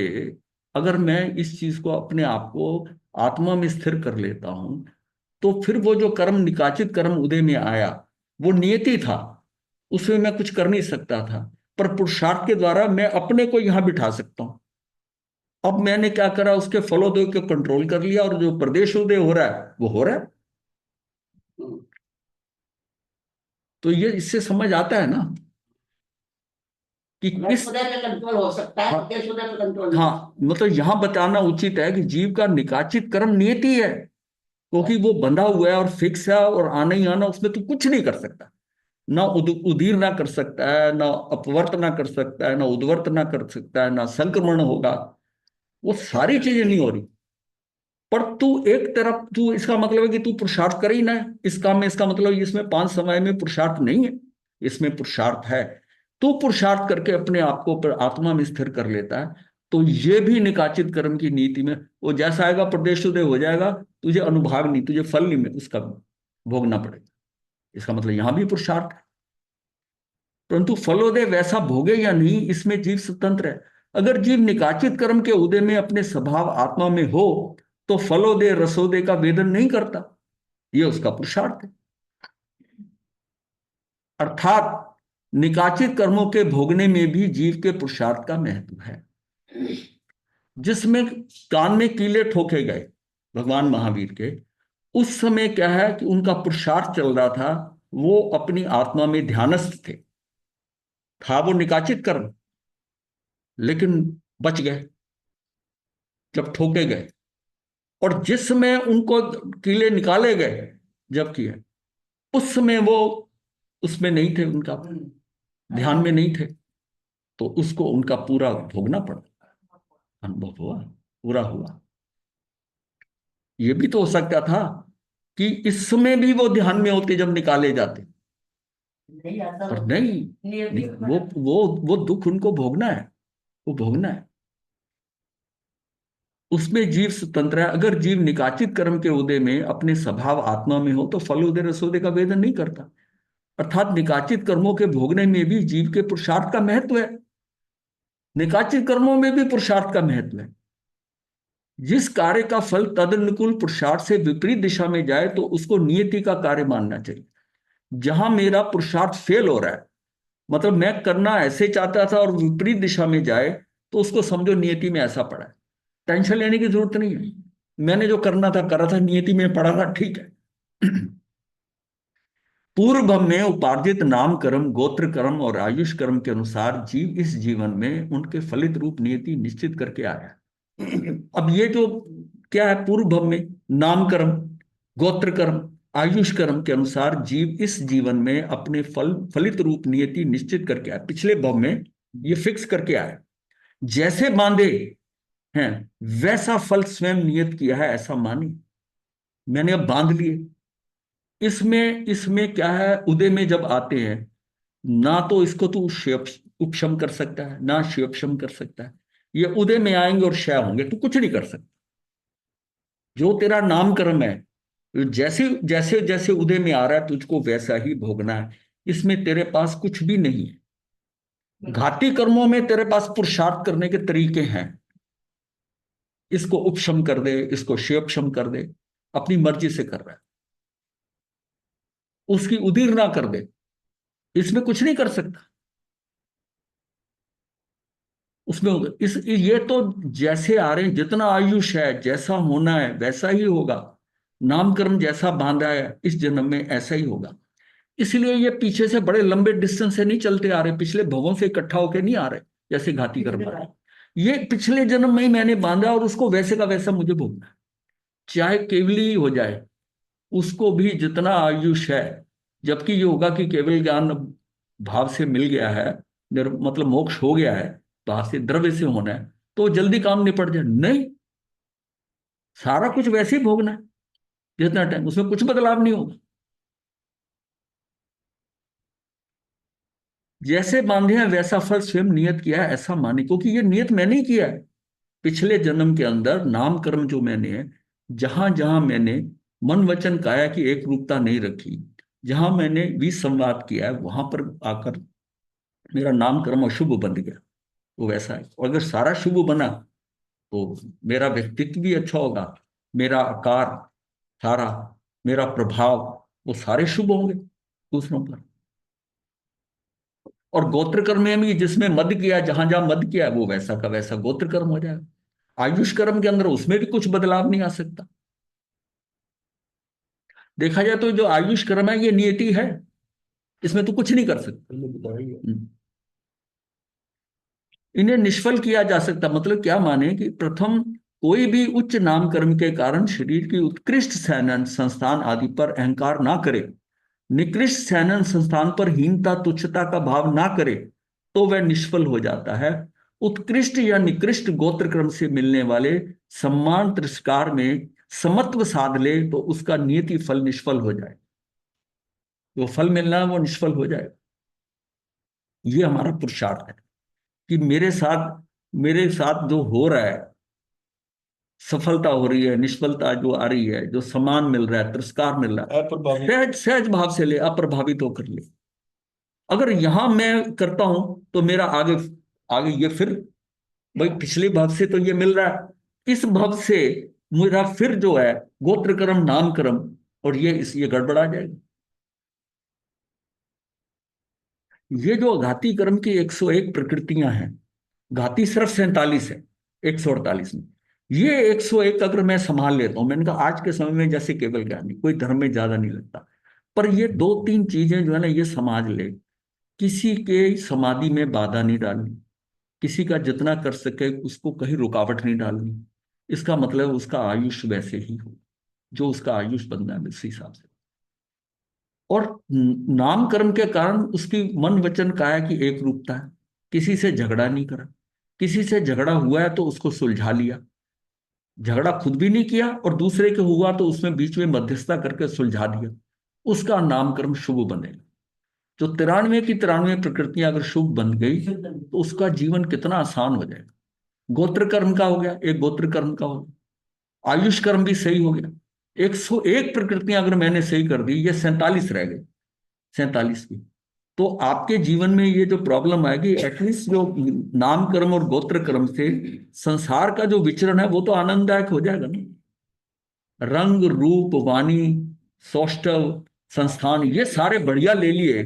अगर मैं इस चीज को, अपने आप को आत्मा में स्थिर कर लेता हूं, तो फिर वो जो कर्म निकाचित कर्म उदय में आया वो नियति था, उसमें मैं कुछ कर नहीं सकता था, पर पुरुषार्थ के द्वारा मैं अपने को यहां बिठा सकता हूं। अब मैंने क्या करा, उसके फलोदय को कंट्रोल कर लिया, और जो प्रदेश उदय हो रहा है वो हो रहा है। तो ये इससे समझ आता है ना कि किस, उदय पे कंट्रोल हो सकता है, हाँ, प्रदेश उदय पे कंट्रोल नहीं। हाँ, मतलब यहां बताना उचित है कि जीव का निकाचित कर्म नियति है, क्योंकि वो बंधा हुआ है और फिक्स है, और आना ही आना, उसमें तो कुछ नहीं कर सकता। ना उदीर ना कर सकता है, ना अपवर्त ना कर सकता है, ना उद्वर्त ना कर सकता है, ना संक्रमण होगा, वो सारी चीजें नहीं हो रही। पर तू एक तरफ, तू, इसका मतलब है कि तू पुरुषार्थ कर ही ना इस काम में, इसका मतलब इसमें 5 समय में पुरुषार्थ नहीं है, इसमें पुरुषार्थ है। तू पुरुषार्थ करके अपने आप को आत्मा में स्थिर कर लेता है, तो ये भी निकाचित कर्म की नीति में वो जैसा आएगा प्रदेश उदय हो जाएगा, तुझे अनुभाग नहीं, तुझे फल नहीं में उसका भोगना पड़ेगा। इसका मतलब यहां भी पुरुषार्थ है, परंतु फलोदय वैसा भोगे या नहीं इसमें जीव स्वतंत्र है। अगर जीव निकाचित कर्म के उदय में अपने स्वभाव आत्मा में हो तो फलोदय रसोदय का वेदन नहीं करता, यह उसका पुरुषार्थ है। अर्थात निकाचित कर्मों के भोगने में भी जीव के पुरुषार्थ का महत्व है। जिसमें कान में कीले ठोके गए भगवान महावीर के, उस समय क्या है कि उनका पुरुषार्थ चल रहा था, वो अपनी आत्मा में ध्यानस्थ थे, था वो निकाचित कर्म, लेकिन बच गए जब ठोके गए। और जिस समय उनको कीले निकाले गए जब किए, उस समय वो उसमें नहीं थे, उनका ध्यान में नहीं थे, तो उसको उनका पूरा भोगना पड़ा, अनुभव हुआ, पूरा हुआ। ये भी तो हो सकता था कि इस समय भी वो ध्यान में होते जब निकाले जाते, नहीं आता पर नहीं, वो दुख उनको भोगना है, वो भोगना है। उसमें जीव स्वतंत्र है। अगर जीव निकाचित कर्म के उदय में अपने स्वभाव आत्मा में हो तो फल उदय रसोदय का वेदन नहीं करता। अर्थात निकाचित कर्मों के भोगने में भी जीव के पुरुषार्थ का महत्व है। निकाचित कर्मों में भी पुरुषार्थ का महत्व है। जिस कार्य का फल तदनुकूल पुरुषार्थ से विपरीत दिशा में जाए तो उसको नियति का कार्य मानना चाहिए। जहां मेरा पुरुषार्थ फेल हो रहा है, मतलब मैं करना ऐसे चाहता था और विपरीत दिशा में जाए, तो उसको समझो नियति में ऐसा पड़ा है। टेंशन लेने की जरूरत नहीं है। मैंने जो करना था करा था, नियति में पड़ा था, ठीक है। पूर्व में उपार्जित नाम कर्म, गोत्र कर्म और आयुष कर्म के अनुसार जीव इस जीवन में उनके फलित रूप नियति निश्चित करके आया। अब ये जो क्या है, पूर्व भव में नाम कर्म, गोत्र कर्म, आयुष कर्म के अनुसार जीव इस जीवन में अपने फलित रूप नियति निश्चित करके आया। पिछले भव में ये फिक्स करके आया। जैसे बांधे हैं वैसा फल स्वयं नियत किया है, ऐसा माने। मैंने अब बांध लिए। इसमें इसमें क्या है, उदय में जब आते हैं ना तो इसको तू उपशम कर सकता है ना शिवक्षम कर सकता है। ये उदय में आएंगे और क्षय होंगे, तू कुछ नहीं कर सकता। जो तेरा नामकर्म है, जैसे जैसे जैसे उदय में आ रहा है तुझको वैसा ही भोगना है। इसमें तेरे पास कुछ भी नहीं है। घाती कर्मों में तेरे पास पुरुषार्थ करने के तरीके हैं। इसको उपशम कर दे, इसको शिवक्षम कर दे, अपनी मर्जी से कर रहा है। उसकी उदीर ना कर दे, इसमें कुछ नहीं कर सकता। उसमें ये तो जैसे आ रहे हैं, जितना आयुष है, जैसा होना है वैसा ही होगा। नामकर्म जैसा बांधा है इस जन्म में ऐसा ही होगा। इसलिए ये पीछे से बड़े लंबे डिस्टेंस से नहीं चलते आ रहे, पिछले भवों से इकट्ठा होकर नहीं आ रहे जैसे घाती कर्म आ रहे। ये पिछले जन्म में ही मैंने बांधा और उसको वैसे का वैसा मुझे भोगना है। चाहे केवली ही हो जाए, उसको भी जितना आयुष है, जबकि ये होगा कि केवल ज्ञान भाव से मिल गया है, मतलब मोक्ष हो गया है, भाव से द्रव्य से होना है, तो जल्दी काम निपट जाए। नहीं, सारा कुछ वैसे ही भोगना है जितना टाइम, उसमें कुछ बदलाव नहीं होगा। जैसे बांधे हैं वैसा फल स्वयं नियत किया है, ऐसा माने। क्योंकि ये नियत मैंने ही किया है। पिछले जन्म के अंदर नाम कर्म जो मैंने है, जहां जहां मैंने मन वचन काया की एक रूपता नहीं रखी, जहां मैंने विसंवाद किया है, वहां पर आकर मेरा नाम कर्म अशुभ बन गया। वो वैसा है। और अगर सारा शुभ बना तो मेरा व्यक्तित्व भी अच्छा होगा, मेरा आकार सारा, मेरा प्रभाव, वो सारे शुभ होंगे दूसरों पर। और गोत्र कर्म में भी जिसमें मद किया, जहां जहां मद किया, वो वैसा का वैसा गोत्र कर्म हो जाएगा। आयुष कर्म के अंदर उसमें भी कुछ बदलाव नहीं आ सकता। देखा जाए तो जो आयुष कर्म है ये नियति है, इसमें तो कुछ नहीं कर सकता। पहले बताया ही है। इन्हें निष्फल किया जा सकता, मतलब क्या माने कि प्रथम कोई भी उच्च नाम कर्म के कारण शरीर की उत्कृष्ट सैनन संस्थान आदि पर अहंकार ना करे, निकृष्ट सैनन संस्थान पर हीनता तुच्छता का भाव ना करे, तो वह निष्फल हो जाता है। उत्कृष्ट या निकृष्ट गोत्र क्रम से मिलने वाले सम्मान तिरस्कार में समत्व साध ले तो उसका नियति फल निष्फल हो जाए। जो फल मिलना है वो निष्फल हो जाएगा। ये हमारा पुरुषार्थ है कि मेरे साथ जो हो रहा है, सफलता हो रही है, निष्फलता जो आ रही है, जो सम्मान मिल रहा है, तिरस्कार मिल रहा है, अप्रभावित सहज सहज भाव से ले, अप्रभावित होकर ले। अगर यहां मैं करता हूं तो मेरा आगे आगे ये फिर भाई पिछले भाव से तो ये मिल रहा है, इस भाव से मेरा फिर जो है गोत्र कर्म नाम कर्म, और ये गड़बड़ा जाएगा। ये जो घाती कर्म की 101 प्रकृतियां हैं, घाती सिर्फ 47 है 148 में। ये 101 अगर मैं संभाल लेता हूं, मैंने कहा आज के समय में जैसे केवल ज्ञानी कोई धर्म में ज्यादा नहीं लगता, पर ये दो तीन चीजें जो है ना ये समाज ले, किसी के समाधि में बाधा नहीं डालनी, किसी का जितना कर सके उसको कहीं रुकावट नहीं डालनी। इसका मतलब उसका आयुष वैसे ही हो, जो उसका आयुष बनना है उसी हिसाब से। और नाम कर्म के कारण उसकी मन वचन काया की एक रूपता है। किसी से झगड़ा नहीं करा, किसी से झगड़ा हुआ है तो उसको सुलझा लिया, झगड़ा खुद भी नहीं किया और दूसरे के हुआ तो उसमें बीच में मध्यस्थता करके सुलझा दिया, उसका नामकर्म शुभ बनेगा। जो 93 की 93 प्रकृतियां अगर शुभ बन गई तो उसका जीवन कितना आसान हो जाएगा। गोत्र कर्म का हो गया, एक गोत्र कर्म का हो गया, आयुष कर्म भी सही हो गया। 101 प्रकृतियां अगर मैंने सही कर दी, ये 47 रह गई, 47 की। तो आपके जीवन में ये जो प्रॉब्लम आएगी, एटलीस्ट जो नाम कर्म और गोत्र कर्म से संसार का जो विचरण है वो तो आनंददायक हो जाएगा ना। रंग रूप वाणी सौष्ठव संस्थान ये सारे बढ़िया ले लिए,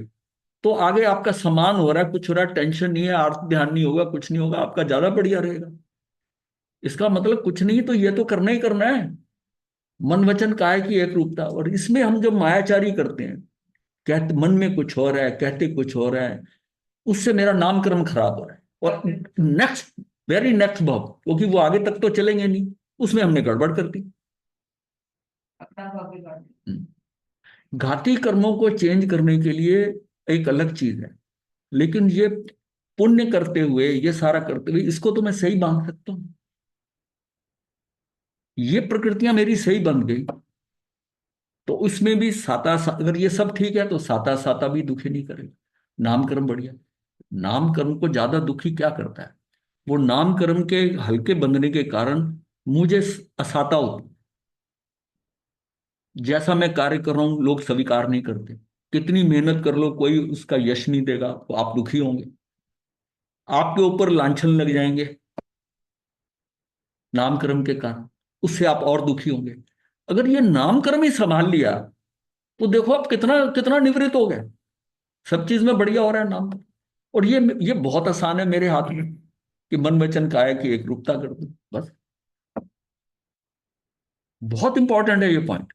तो आगे आपका समान हो रहा है, कुछ हो रहा है, टेंशन नहीं है, आर्थ ध्यान नहीं होगा, कुछ नहीं होगा, आपका ज्यादा बढ़िया रहेगा। इसका मतलब कुछ नहीं तो ये तो करना ही करना है, मन वचन काया की एक रूपता। और इसमें हम जो मायाचारी करते हैं, कहते मन में कुछ हो रहा है, कहते कुछ हो रहा है, उससे मेरा नामकर्म खराब हो रहा है। और नेक्स्ट वेरी नेक्स्ट भाव, क्योंकि वो आगे तक तो चलेंगे नहीं, उसमें हमने गड़बड़ कर दी। अपना भाव बिगाड़ दिया। घाती कर्मों को चेंज करने के लिए एक अलग चीज है, लेकिन ये पुण्य करते हुए, ये सारा करते हुए, इसको तो मैं सही बांध सकता हूं। ये प्रकृतियां मेरी सही बन गई तो उसमें भी अगर ये सब ठीक है तो साता साता भी दुखी नहीं करेगा। नामकर्म बढ़िया। नामकर्म को ज्यादा दुखी क्या करता है, वो नामकर्म के हल्के बंधने के कारण मुझे असाता होती, जैसा मैं कार्य कर रहा हूं लोग स्वीकार नहीं करते, कितनी मेहनत कर लो कोई उसका यश नहीं देगा, तो आप दुखी होंगे, आपके ऊपर लांछन लग जाएंगे नामकर्म के कारण, उससे आप और दुखी होंगे। अगर ये नामकर्म ही संभाल लिया तो देखो आप कितना कितना निवृत्त हो गए, सब चीज में बढ़िया हो रहा है नाम। और ये बहुत आसान है मेरे हाथ में कि मन वचन काया की एक रूपता कर दूं, बस। बहुत इंपॉर्टेंट है ये पॉइंट।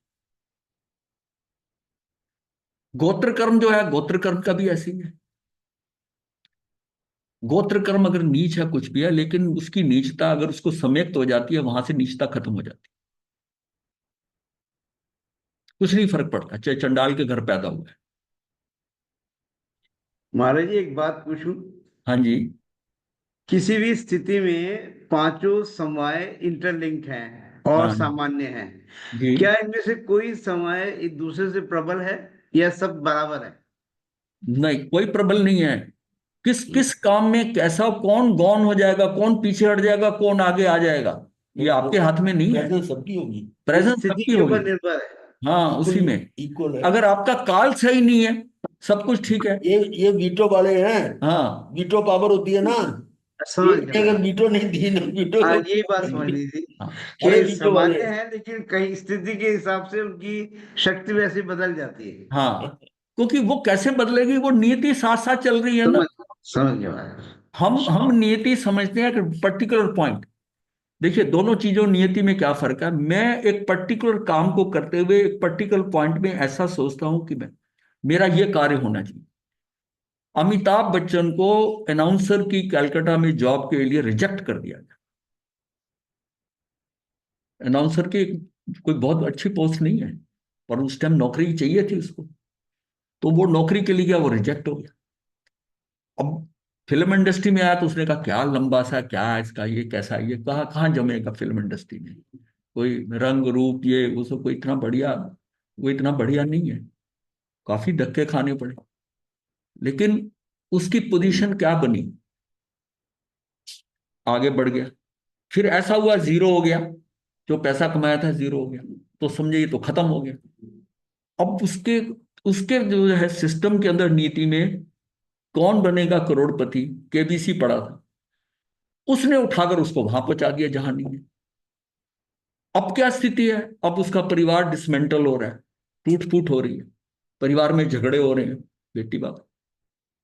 गोत्र कर्म जो है, गोत्र कर्म का भी ऐसे ही है। गोत्र कर्म अगर नीच है कुछ भी है, लेकिन उसकी नीचता अगर उसको सम्यक्त हो जाती है, वहां से नीचता खत्म हो जाती है, कुछ नहीं फर्क पड़ता चाहे चंडाल के घर पैदा हुआ है। महाराज जी एक बात पूछूं। हाँ जी। किसी भी स्थिति में पांचों समवाय इंटरलिंक हैं और हाँ सामान्य हैं, जी। क्या इनमें से कोई समवाय एक दूसरे से प्रबल है या सब बराबर है? नहीं, कोई प्रबल नहीं है। किस किस काम में कैसा कौन गौन हो जाएगा, कौन पीछे हट जाएगा, कौन आगे आ जाएगा, ये आपके हाथ में नहीं है। प्रेजेंस सबकी होगी, प्रेजेंस स्थिति सबकी के होगी। ऊपर निर्भर है। हाँ, उसी में। इक्वल है। अगर आपका काल सही नहीं है, सब कुछ ठीक है। ये वीटो वाले हैं, हाँ वीटो पावर होती है ना, समझ एक ने गया। अगर वीटो नहीं दी ना, वीटो हाँ तो यही बात समझ लीजिए हाँ अरे कि वीटो वाले सामान्य है, लेकिन कई स्थिति के हिसाब से उनकी शक्ति वैसी बदल जाती है। हाँ, क्योंकि वो कैसे बदलेगी, वो नियति साथ साथ चल रही है ना। समझ समझ गया महाराज। हम नियति समझते हैं कि पर्टिकुलर पॉइंट। देखिए दोनों चीजों नियति में क्या फर्क है। मैं एक पर्टिकुलर काम को करते हुए एक पर्टिकुलर पॉइंट में ऐसा सोचता हूं कि मैं मेरा ये कार्य होना चाहिए। अमिताभ बच्चन को अनाउंसर की कलकत्ता में जॉब के लिए रिजेक्ट कर दिया गया। अनाउंसर की कोई बहुत अच्छी पोस्ट नहीं है, पर उस टाइम नौकरी चाहिए थी उसको, तो वो नौकरी के लिए गया, वो रिजेक्ट हो गया। अब फिल्म इंडस्ट्री में आया तो उसने कहा क्या लंबा सा, क्या है इसका, ये कैसा है, ये कहाँ कहाँ जमेगा फिल्म इंडस्ट्री में, कोई रंग रूप ये वो सब कोई इतना बढ़िया, वो इतना बढ़िया नहीं है, काफी धक्के खाने पड़े। लेकिन उसकी पोजीशन क्या बनी, आगे बढ़ गया। फिर ऐसा हुआ जीरो हो गया, जो पैसा कमाया था जीरो हो गया, तो समझे ये तो खत्म हो गया। अब उसके उसके जो है सिस्टम के अंदर नीति में कौन बनेगा करोड़पति, केबीसी पड़ा था, उसने उठाकर उसको वहां पहुंचा दिया जहां नहीं है। अब क्या स्थिति है, अब उसका परिवार डिसमेंटल हो रहा है, टूट फूट हो रही है, परिवार में झगड़े हो रहे हैं, बेटी बाप।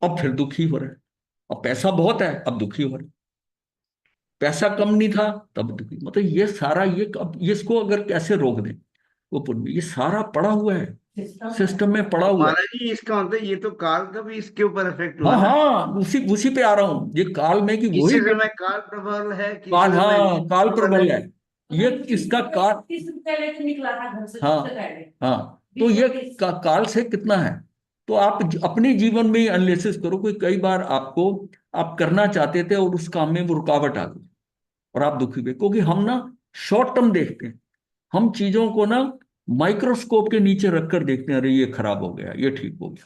अब फिर दुखी हो रहा है। अब पैसा बहुत है, अब दुखी हो रहा है। पैसा कम नहीं था तब दुखी। मतलब ये सारा अब ये इसको अगर कैसे रोक दें, वो पुण्य ये सारा पड़ा हुआ है, सिस्टम में पड़ा हुआ है। महाराज जी इसका मतलब ये तो काल का भी इसके ऊपर इफेक्ट हुआ हाँ ना। हाँ, उसी उसी पे आ रहा हूं, ये काल में कि वही किसी समय काल प्रबल है, किसी काल, समय हाँ काल प्रबल प्रबल है। है। ये इसका काल, 30 रुपया लेके निकला था घर से हाँ सबसे पहले। हाँ, तो ये काल से कितना है। तो आप अपने जीवन में ही एनालिसिस करो, कोई कई बार आपको आप करना चाहते थे और उस काम में वो रुकावट आ गई और आप दुखी हुए, क्योंकि हम ना शॉर्ट टर्म देखते हैं, हम चीजों को ना माइक्रोस्कोप के नीचे रखकर देखते हैं, अरे ये खराब हो गया, ये ठीक हो गया।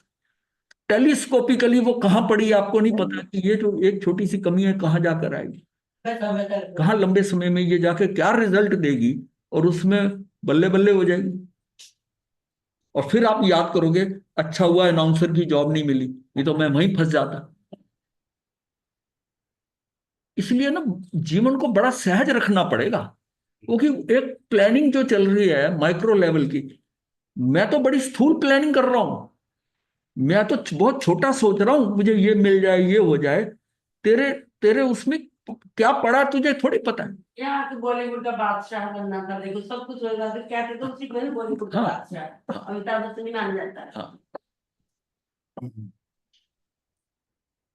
टेलीस्कोपिकली वो कहाँ पड़ी आपको नहीं पता कि ये जो एक छोटी सी कमी है कहाँ जाकर आएगी, कहाँ लंबे समय में ये जाके क्या रिजल्ट देगी, और उसमें बल्ले बल्ले हो जाएगी। और फिर आप याद करोगे, अच्छा हुआ अनाउंसर की जॉब नहीं मिली, नहीं तो मैं वहीं फंस जाता। इसलिए ना जीवन को बड़ा सहज रखना पड़ेगा, क्योंकि एक प्लानिंग जो चल रही है माइक्रो लेवल की, मैं तो बड़ी स्थूल प्लानिंग कर रहा हूं, मैं तो बहुत छोटा सोच रहा हूं, मुझे ये मिल जाए ये हो जाए। तेरे तेरे उसमें क्या पड़ा तुझे थोड़ी पता है। यहाँ तो बॉलीवुड का बादशाह बनना था, देखो सब कुछ होगा तो क्या थे, तो उसी को बॉलीवुड का हाँ, बादशाह अमिताभ बच्चन भी मान जाता है। हाँ।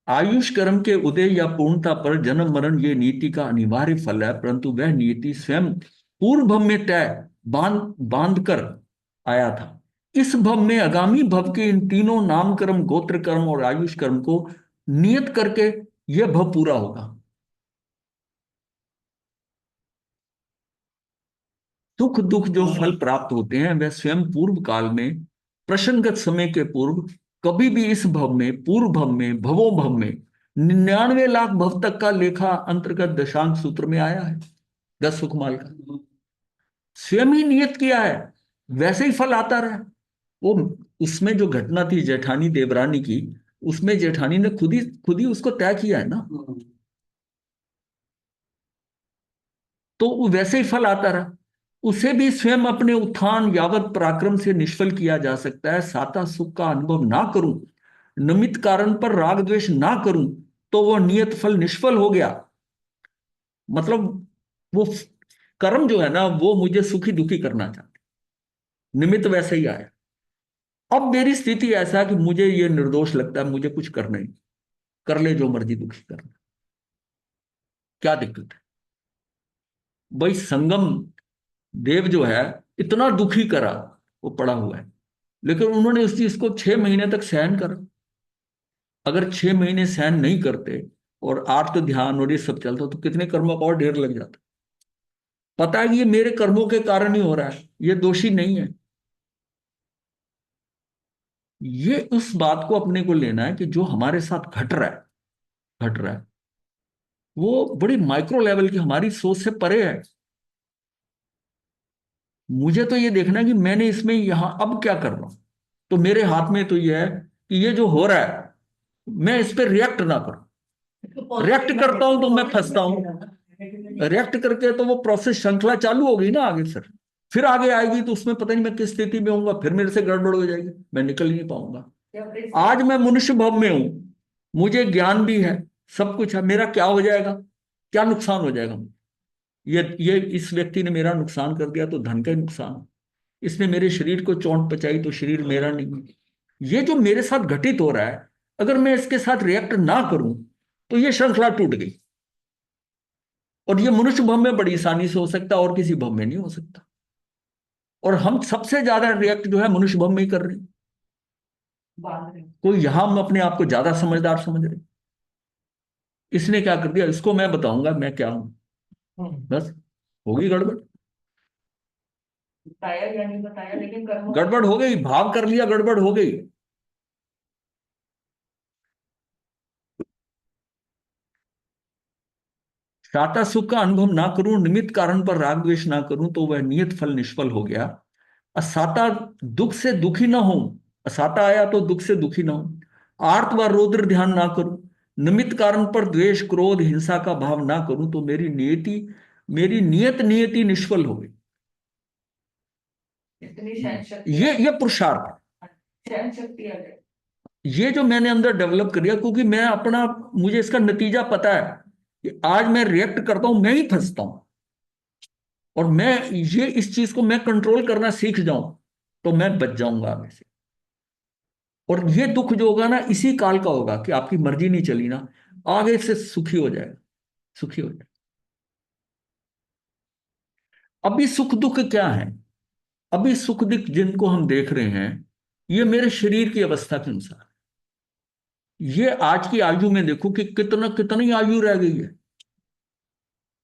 आयुष कर्म के उदय या पूर्णता पर जन्म मरण ये नीति का अनिवार्य फल है, परंतु वह नीति स्वयं पूर्व भव में तय बांध बांध कर आया था। इस भव में आगामी भव के इन तीनों नाम कर्म, गोत्र कर्म और आयुष कर्म को नियत करके यह भव पूरा होगा। सुख दुख जो फल प्राप्त होते हैं वह स्वयं पूर्व काल में प्रसन्नगत समय के पूर्व कभी भी इस भव में, पूर्व भव में, भवो भव में 99 लाख भव तक का लेखा अंतर्गत दशांक सूत्र में आया है 10 सुखमाल का। स्वयं ही नियत किया है, वैसे ही फल आता रहा। वो उसमें जो घटना थी जेठानी देवरानी की, उसमें जेठानी ने खुद ही उसको तय किया है ना, तो वो वैसे ही फल आता रहा। उसे भी स्वयं अपने उत्थान यावत पराक्रम से निष्फल किया जा सकता है। साता सुख का अनुभव ना करूं, निमित्त कारण पर राग द्वेष ना करूं, तो वो नियत फल निष्फल हो गया। मतलब वो कर्म जो है ना, वो मुझे सुखी दुखी करना चाहते, निमित्त वैसे ही आया। अब मेरी स्थिति ऐसा है कि मुझे ये निर्दोष लगता है, मुझे कुछ करना ही, कर ले जो मर्जी दुखी करना, क्या दिक्कत है भाई। संगम देव जो है इतना दुखी करा, वो पड़ा हुआ है, लेकिन उन्होंने उस चीज को 6 महीने तक सहन करा। अगर 6 महीने सहन नहीं करते और आर्त ध्यान और ये सब चलता, तो कितने कर्मों का और ढेर लग जाता। पता है कि ये मेरे कर्मों के कारण ही हो रहा है, ये दोषी नहीं है। ये उस बात को अपने को लेना है कि जो हमारे साथ घट रहा है वो बड़ी माइक्रो लेवल की हमारी सोच से परे है। मुझे तो ये देखना है कि मैंने इसमें यहां अब क्या कर रहा हूं। तो मेरे हाथ में तो ये है कि ये जो हो रहा है मैं इस पर रिएक्ट ना करूं। रिएक्ट करता हूं तो मैं फंसता हूं, रिएक्ट करके तो वो प्रोसेस श्रृंखला चालू होगी ना आगे, फिर आगे आएगी, तो उसमें पता नहीं मैं किस स्थिति में होऊंगा, फिर मेरे से गड़बड़ हो जाएगी, मैं निकल ही नहीं पाऊंगा। आज मैं मनुष्य भव में हूं, मुझे ज्ञान भी है, सब कुछ है, मेरा क्या हो जाएगा, क्या नुकसान हो जाएगा। ये इस व्यक्ति ने मेरा नुकसान कर दिया तो धन का ही नुकसान, इसने मेरे शरीर को चोट पहुंचाई तो शरीर मेरा नहीं है। ये जो मेरे साथ घटित हो रहा है, अगर मैं इसके साथ रिएक्ट ना करूं तो ये श्रृंखला टूट गई। और ये मनुष्य भव में बड़ी आसानी से हो सकता है, और किसी भव में नहीं हो सकता। और हम सबसे ज्यादा रिएक्ट जो है मनुष्य भव में ही कर रहे हैं। कोई यहां हम अपने आप को ज्यादा समझदार समझ रहे, इसने क्या कर दिया, इसको मैं बताऊंगा मैं क्या हूं, बस होगी गड़बड़। बताया या नहीं बताया, लेकिन कर्मों गड़बड़ हो गई, भाव कर लिया, गड़बड़ हो गई। साता सुख का अनुभव ना करूं, निमित्त कारण पर राग द्वेष ना करूं, तो वह नियत फल निष्फल हो गया। असाता दुख से दुखी ना हो, असाता आया तो दुख से दुखी ना हो। आर्त व रौद्र ध्यान ना करूं, निमित्त कारण पर द्वेष क्रोध हिंसा का भाव ना करूं, तो मेरी नियति निष्फल हो गई। इतनी सहन शक्ति, ये पुरुषार्थ है। सहन शक्ति आ गई। ये जो मैंने अंदर डेवलप किया, क्योंकि मैं अपना, मुझे इसका नतीजा पता है कि आज मैं रिएक्ट करता हूं, मैं ही फंसता हूं। और मैं ये इस चीज को मैं कंट्रोल करना सीख जाऊं तो मैं बच जाऊंगा आगे से। और ये दुख जो होगा ना, इसी काल का होगा कि आपकी मर्जी नहीं चली ना, आगे से सुखी हो जाएगा, सुखी हो जाएगा। अभी सुख दुख क्या है, अभी सुख दुख जिनको हम देख रहे हैं, ये मेरे शरीर की अवस्था के अनुसार। ये आज की आयु में देखो कि कितनी आयु रह गई है।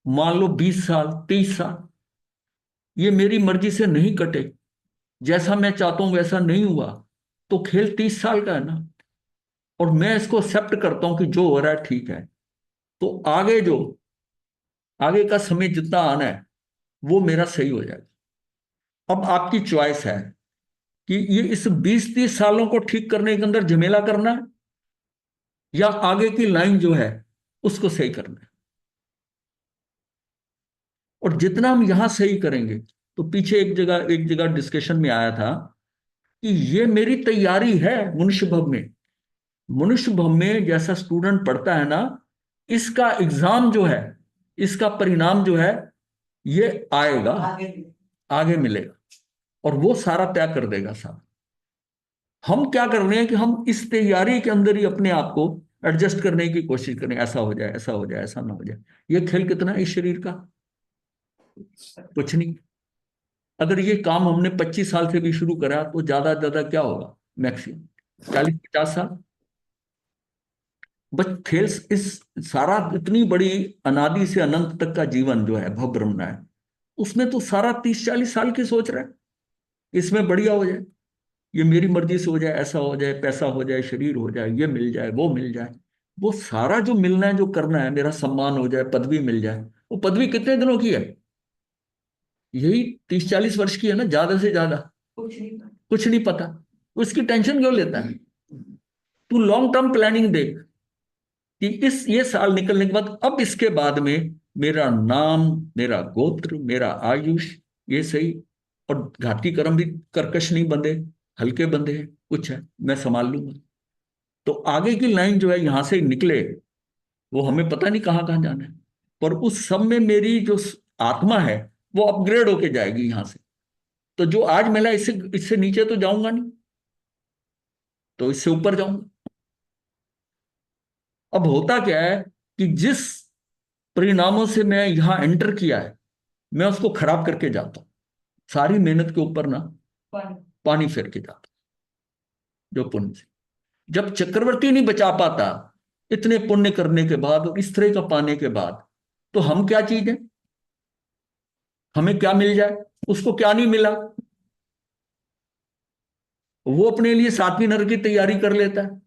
मान लो 20 साल, 30 साल, ये मेरी मर्जी से नहीं कटे, जैसा मैं चाहता हूं वैसा नहीं हुआ, तो खेल 30 साल का है ना। और मैं इसको एक्सेप्ट करता हूं कि जो हो रहा है ठीक है, तो आगे का समय जितना आना है वो मेरा सही हो जाएगा। अब आपकी चॉइस है कि ये इस 20-30 सालों को ठीक करने के अंदर झमेला करना है या आगे की लाइन जो है उसको सही करना है। और जितना हम यहां सही करेंगे, तो पीछे एक जगह डिस्कशन में आया था कि ये मेरी तैयारी है मनुष्य भव में। मनुष्य भव में जैसा स्टूडेंट पढ़ता है ना, इसका एग्जाम जो है, इसका परिणाम जो है, ये आएगा, आगे मिलेगा, और वो सारा त्याग कर देगा सारा। हम क्या कर रहे हैं कि हम इस तैयारी के अंदर ही अपने आप को एडजस्ट करने की कोशिश करें, ऐसा हो जाए, ऐसा हो जाए, ऐसा ना हो जाए। ये खेल कितना है इस शरीर का? कुछ नहीं। अगर ये काम हमने 25 साल से भी शुरू करा तो ज्यादा ज्यादा क्या होगा, मैक्सिमम 40-50 साल। बस खेल इस सारा इतनी बड़ी अनादि से अनंत तक का जीवन जो है भव ब्रह्म है, उसमें तो सारा 30-40 साल की सोच रहा है इसमें बढ़िया हो जाए, ये मेरी मर्जी से हो जाए, ऐसा हो जाए, पैसा हो जाए, शरीर हो जाए, ये मिल जाए, वो मिल जाए। वो सारा जो मिलना है, जो करना है, मेरा सम्मान हो जाए, पदवी मिल जाए। वो पदवी कितने दिनों की है? यही 30-40 वर्ष की है ना, ज्यादा से ज्यादा। कुछ नहीं पता, उसकी टेंशन क्यों लेता है? तू लॉन्ग टर्म प्लानिंग देख कि ये साल निकलने के बाद, अब इसके बाद में मेरा नाम, मेरा गोत्र, मेरा आयुष, ये सही, और घाटी कर्म भी कर्कश नहीं बंधे, हल्के बंधे हैं, कुछ है मैं संभाल लूंगा। तो आगे की लाइन जो है यहां से निकले, वो हमें पता नहीं कहाँ कहाँ जाना है, पर उस सब में मेरी जो आत्मा है वो अपग्रेड होके जाएगी यहां से। तो जो आज मिला, इससे इससे नीचे तो जाऊंगा नहीं, तो इससे ऊपर जाऊंगा। अब होता क्या है कि जिस परिणामों से मैं यहां एंटर किया है, मैं उसको खराब करके जाता हूं, सारी मेहनत के ऊपर ना पानी फेर के जाता हूं, जो पुण्य से। जब चक्रवर्ती नहीं बचा पाता इतने पुण्य करने के बाद और इस तरह का पाने के बाद, तो हम क्या चीज है, हमें क्या मिल जाए, उसको क्या नहीं मिला। वो अपने लिए 7वीं नरक की तैयारी कर लेता है।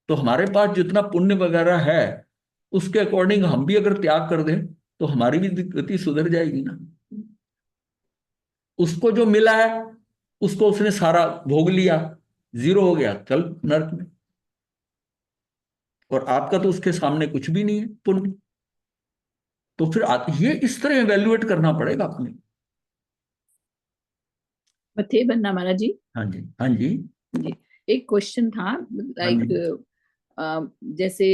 तो हमारे पास जितना पुण्य वगैरह है, उसके अकॉर्डिंग हम भी अगर त्याग कर दें तो हमारी भी गति सुधर जाएगी ना। उसको जो मिला है उसको उसने सारा भोग लिया, जीरो हो गया, चल नरक में। और आपका तो उसके सामने कुछ भी नहीं है पुण्य। तो फिर ये इस तरह एवेल्युएट करना पड़ेगा अपने। थे बनना महाराज जी। हाँ जी, हाँ जी, जी, एक क्वेश्चन था, हाँ लाइक जी, जैसे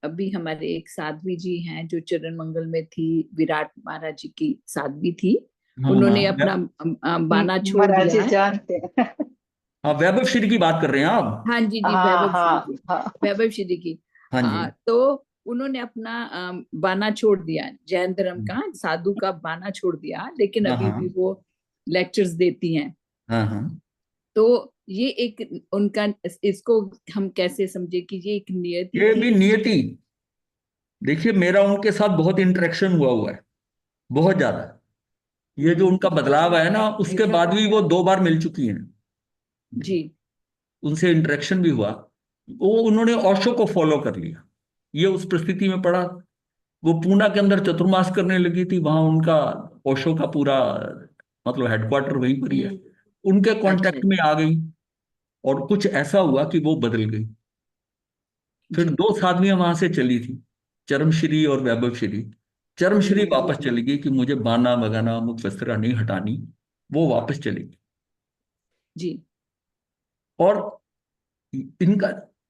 अभी हमारे एक साध्वी जी हैं जो चरण मंगल में थी, विराट महाराज जी की साध्वी थी, हाँ उन्होंने हाँ, अपना बाना छोड़ महाराज दिया जी है। जानते हैं। हाँ, वैभव श्री की बात कर रहे हैं आप? हाँ जी जी, हाँ वैभव श्री हाँ की, हाँ वैभव श्री की। हाँ जी, तो उन्होंने अपना बाना छोड़ दिया, जैन धर्म का साधु का बाना छोड़ दिया, लेकिन हाँ अभी भी हाँ, वो लेक्चर्स देती हैं। हाँ हाँ। तो ये एक उनका, इसको हम कैसे समझे कि ये एक नियति ये थी? भी नियति। देखिए, मेरा उनके साथ बहुत इंटरेक्शन हुआ है, बहुत ज्यादा। ये जो उनका बदलाव है ना, उसके बाद भी वो 2 बार मिल चुकी हैं, जी उनसे इंटरेक्शन भी हुआ। वो उन्होंने ओशो को फॉलो कर लिया, ये उस परिस्थिति में पड़ा। वो पूना के अंदर चतुर्मास करने लगी थी, वहां उनका ओशो का पूरा मतलब हेडक्वार्टर वहीं पर ही है। उनके अच्छा कांटेक्ट में आ गई, और कुछ ऐसा हुआ कि वो बदल गई। फिर जी 2 साधवियां वहां से चली थी, चरमश्री और वैभवश्री। चरमश्री वापस चली गई कि मुझे बाना बगाना मुख वस्त्रा नहीं हटानी, वो वापस चली गई। जी और इनका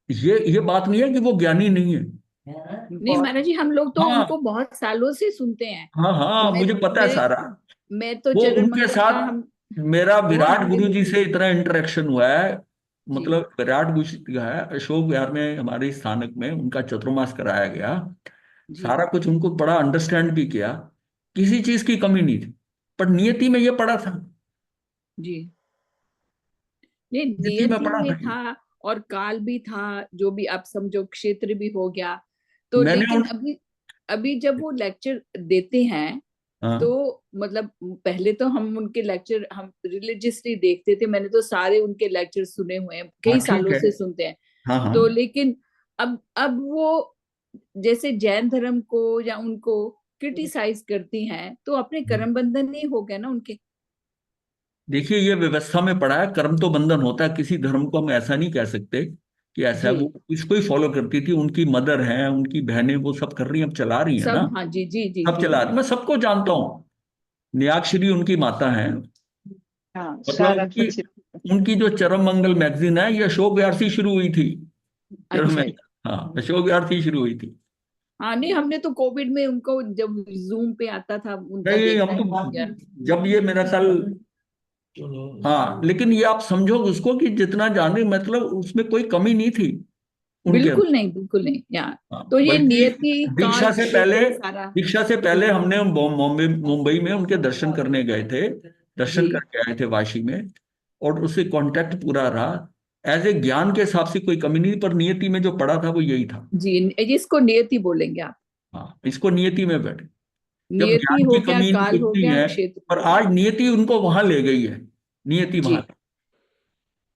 ये बात नहीं है कि वो ज्ञानी नहीं है। नहीं महाराज जी, हम लोग तो हाँ उनको बहुत सालों से सुनते हैं। हाँ हाँ, मैं मुझे पता है मेरे सारा। मैं तो वो चरण उनके मंगल का साथ हम मेरा बहुत विराट गुरु जी से इतना इंटरेक्शन हुआ है। जी मतलब विराट गुरु जी का है, अशोक विहार में हमारे स्थानक में उनका चतुर्मास कराया गया। जी सारा कुछ उनको बड़ा अंडरस्टैंड भी किया, किसी चीज की कमी नहीं थी। पर नियति में ये पड़ा था, जी, ये नियति में नियति पड़ा में था। था और काल भी था, जो भी आप समझो, क्षेत्र भी हो गया। तो मैंने लेकिन उन अभी अभी जब वो लेक्चर देते हैं, तो हाँ मतलब पहले तो हम उनके लेक्चर हम रिलीजियसली देखते थे, मैंने तो सारे उनके लेक्चर सुने हुए हैं, हाँ, कई ठीक सालों है। से सुनते हैं। हाँ हाँ। तो लेकिन अब वो जैसे जैन धर्म को या उनको क्रिटिसाइज करती हैं, तो अपने कर्म बंधन नहीं हो गए ना उनके। देखिए, ये व्यवस्था में पड़ा है, कर्म तो बंधन होता है, किसी धर्म को हम ऐसा नहीं कह सकते कि ऐसा है। जी, वो इसको ही फॉलो करती थी, उनकी मदर है, उनकी बहनें, वो सब कर रही हैं, अब चला रही है ना। सब, हाँ जी जी जी सब जी। चला रही, मैं सबको जानता हूँ। न्याक्षरी उनकी माता है। हाँ, मतलब सारा उनकी कुछ। उनकी जो चरम मंगल मैगजीन है, ये अशोक व्यास से शुरू हुई थी। चरम अच्छा। हाँ, अशोक व्यास से शुरू हुई थी। हाँ नहीं, हमने तो कोविड में उनको जब जूम पे आता था उनका नहीं, देखना हम ही तो किया। जब ये मेरा ख्याल, चलो। हाँ, लेकिन ये आप समझो उसको कि जितना जाने, मतलब उसमें कोई कमी नहीं थी उनके अंदर। बिल्कुल नहीं, बिल्कुल नहीं यार। हाँ, तो ये बल्कि नियति काल क्षेत्र सारा। दीक्षा से पहले हमने मुंबई मुंबई में उनके दर्शन करने गए थे, दर्शन जी करके आए थे वाशी में। और उससे कांटेक्ट पूरा रहा। एज ए ज्ञान के हिसाब से कोई कमी नहीं, पर नियति में जो पड़ा था वो यही था। जी, इसको नियति बोलेंगे आप। हाँ, इसको नियति में बैठे। जब नियति ज्ञान हो की गया, कमी काल कुछ हो नहीं गया, है, क्षेत्र पर हो आज गया। नियति उनको वहां ले गई है। नियति जी, वहां।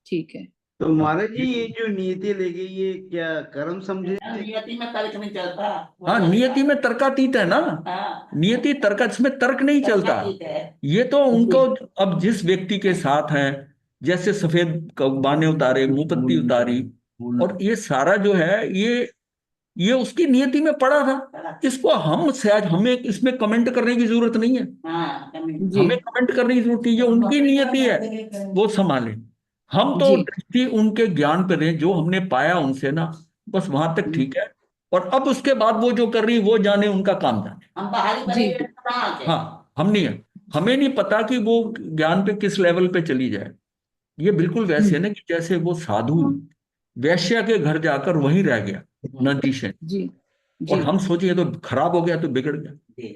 ठीक है। तो महाराज जी, ये जो नीति ले गई, ये क्या कर्म समझे? नियति में तर्क नहीं चलता। हाँ, नियति में तर्कातीत है ना। हाँ, नियति तर्क, इसमें तर्क नहीं चलता। तर्कातीत है। ये तो उनको, जी अब जिस व्यक्ति के साथ है, जैसे सफेद बाने उतारे, मुंह पत्ती उतारी, और ये सारा जो है, ये उसकी नियति में पड़ा था। इसको हम शायद, हमें इसमें कमेंट करने की जरूरत नहीं है। हाँ, जी हमें कमेंट करने की जरूरत नहीं है, ये उनकी नियति है, वो संभाले। हम तो जी दृष्टि उनके ज्ञान पे दें, जो हमने पाया उनसे ना, बस वहां तक ठीक है। और अब उसके बाद वो जो कर रही, वो जाने, उनका काम जाने। हम बाहरी जी परिवेश में कहाँ आते हैं? हाँ, हम नहीं है। हमें नहीं पता कि वो ज्ञान पे किस लेवल पे चली जाए। ये बिल्कुल वैसे है ना, कि जैसे वो साधु वैश्या के घर जाकर वहीं रह गया, नदी से। जी और जी हम सोचे ये तो खराब हो गया, तो बिगड़ गया।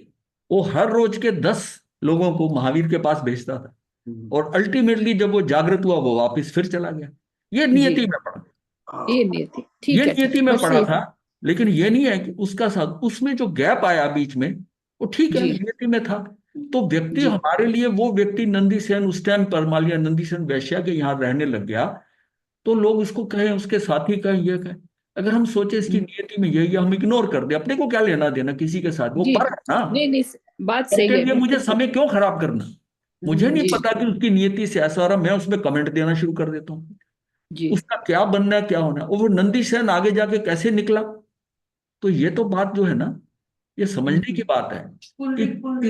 वो हर रोज के 10 लोगों को महावीर के पास भेजता था। और अल्टीमेटली जब वो जागृत हुआ, वो वापस फिर चला गया। ये जी। नियति में पड़ा। ये नियति, ये ठीक है, ठीक नियति है, में बस पड़ा ये। था। लेकिन ये नहीं है कि उसका साथ, उसमें जो गैप आया बीच में, वो ठीक है, जी नियति में था। तो व्यक्ति, जी हमारे लिए वो व्यक्ति नंदी सेन उस टाइम पर, मान लिया नंदी सेन वैश्या के यहाँ रहने लग गया, तो लोग उसको कहें, उसके साथी कहें, ये कहें। अगर हम सोचे इसकी नियति में यही है, हम इग्नोर कर दे, अपने को क्या लेना देना किसी के साथ, वो जी। पर है ना। नहीं नहीं, बात उसके सही है, लिए मुझे बिल्कुल समय सही। क्यों खराब करना। मुझे नहीं जी पता कि उसकी नियति से ऐसा हो रहा, मैं उसमें कमेंट देना शुरू कर देता हूँ। जी उसका क्या बनना है, क्या होना है, और वो नंदी सेन आगे जाके कैसे निकला। तो ये तो बात जो है ना, ये समझने की बात है कि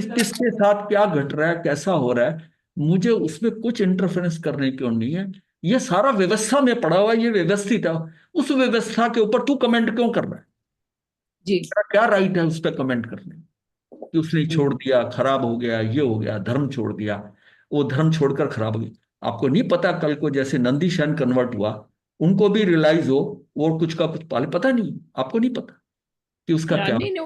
किसके साथ क्या घट रहा है, कैसा हो रहा है। मुझे उसमें कुछ इंटरफेरेंस करने क्यों नहीं है। ये सारा व्यवस्था में पड़ा हुआ है, ये व्यवस्थित है। उस व्यवस्था के ऊपर तू कमेंट क्यों कर रहा है। जी तेरा क्या राइट है उस पर कमेंट करने, कि उसने छोड़ दिया, खराब हो गया, ये हो गया, धर्म छोड़ दिया, वो धर्म छोड़कर खराब हो गया। आपको नहीं पता, कल को जैसे नंदी शैन कन्वर्ट हुआ, उनको भी रियलाइज हो, और कुछ का कुछ पाले, पता नहीं, आपको नहीं पता कि उसका क्या। नहीं नहीं,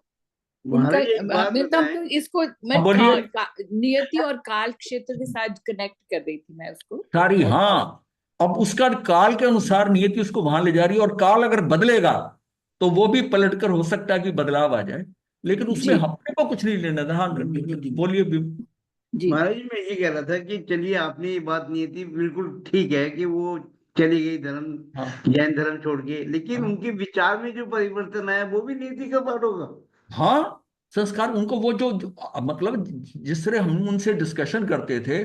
उनका, महाराज जी, एक बात मैं तो बताएं। आपको इसको, मैं हाँ, बोलिए। नियति और काल क्षेत्र के साथ कनेक्ट कर रही थी मैं उसको। सारी, हाँ। अब उसका काल के अनुसार नियति उसको वहां ले जा रही है, और काल अगर बदलेगा तो वो भी पलटकर हो सकता है कि बदलाव आ जाए। लेकिन उसमें जी अपने को कुछ नहीं लेना था। हाँ, बोलिए जी महाराज जी, मैं ये कह रहा था कि चलिए, आपने ये बात नहीं थी, बिल्कुल ठीक है कि वो चली गई धर्म, हाँ जैन धर्म छोड़ के, लेकिन हाँ उनके विचार में जो परिवर्तन आया, वो भी नीति का पार्ट होगा। हाँ। संस्कार उनको, वो मतलब जिस तरह हम उनसे डिस्कशन करते थे,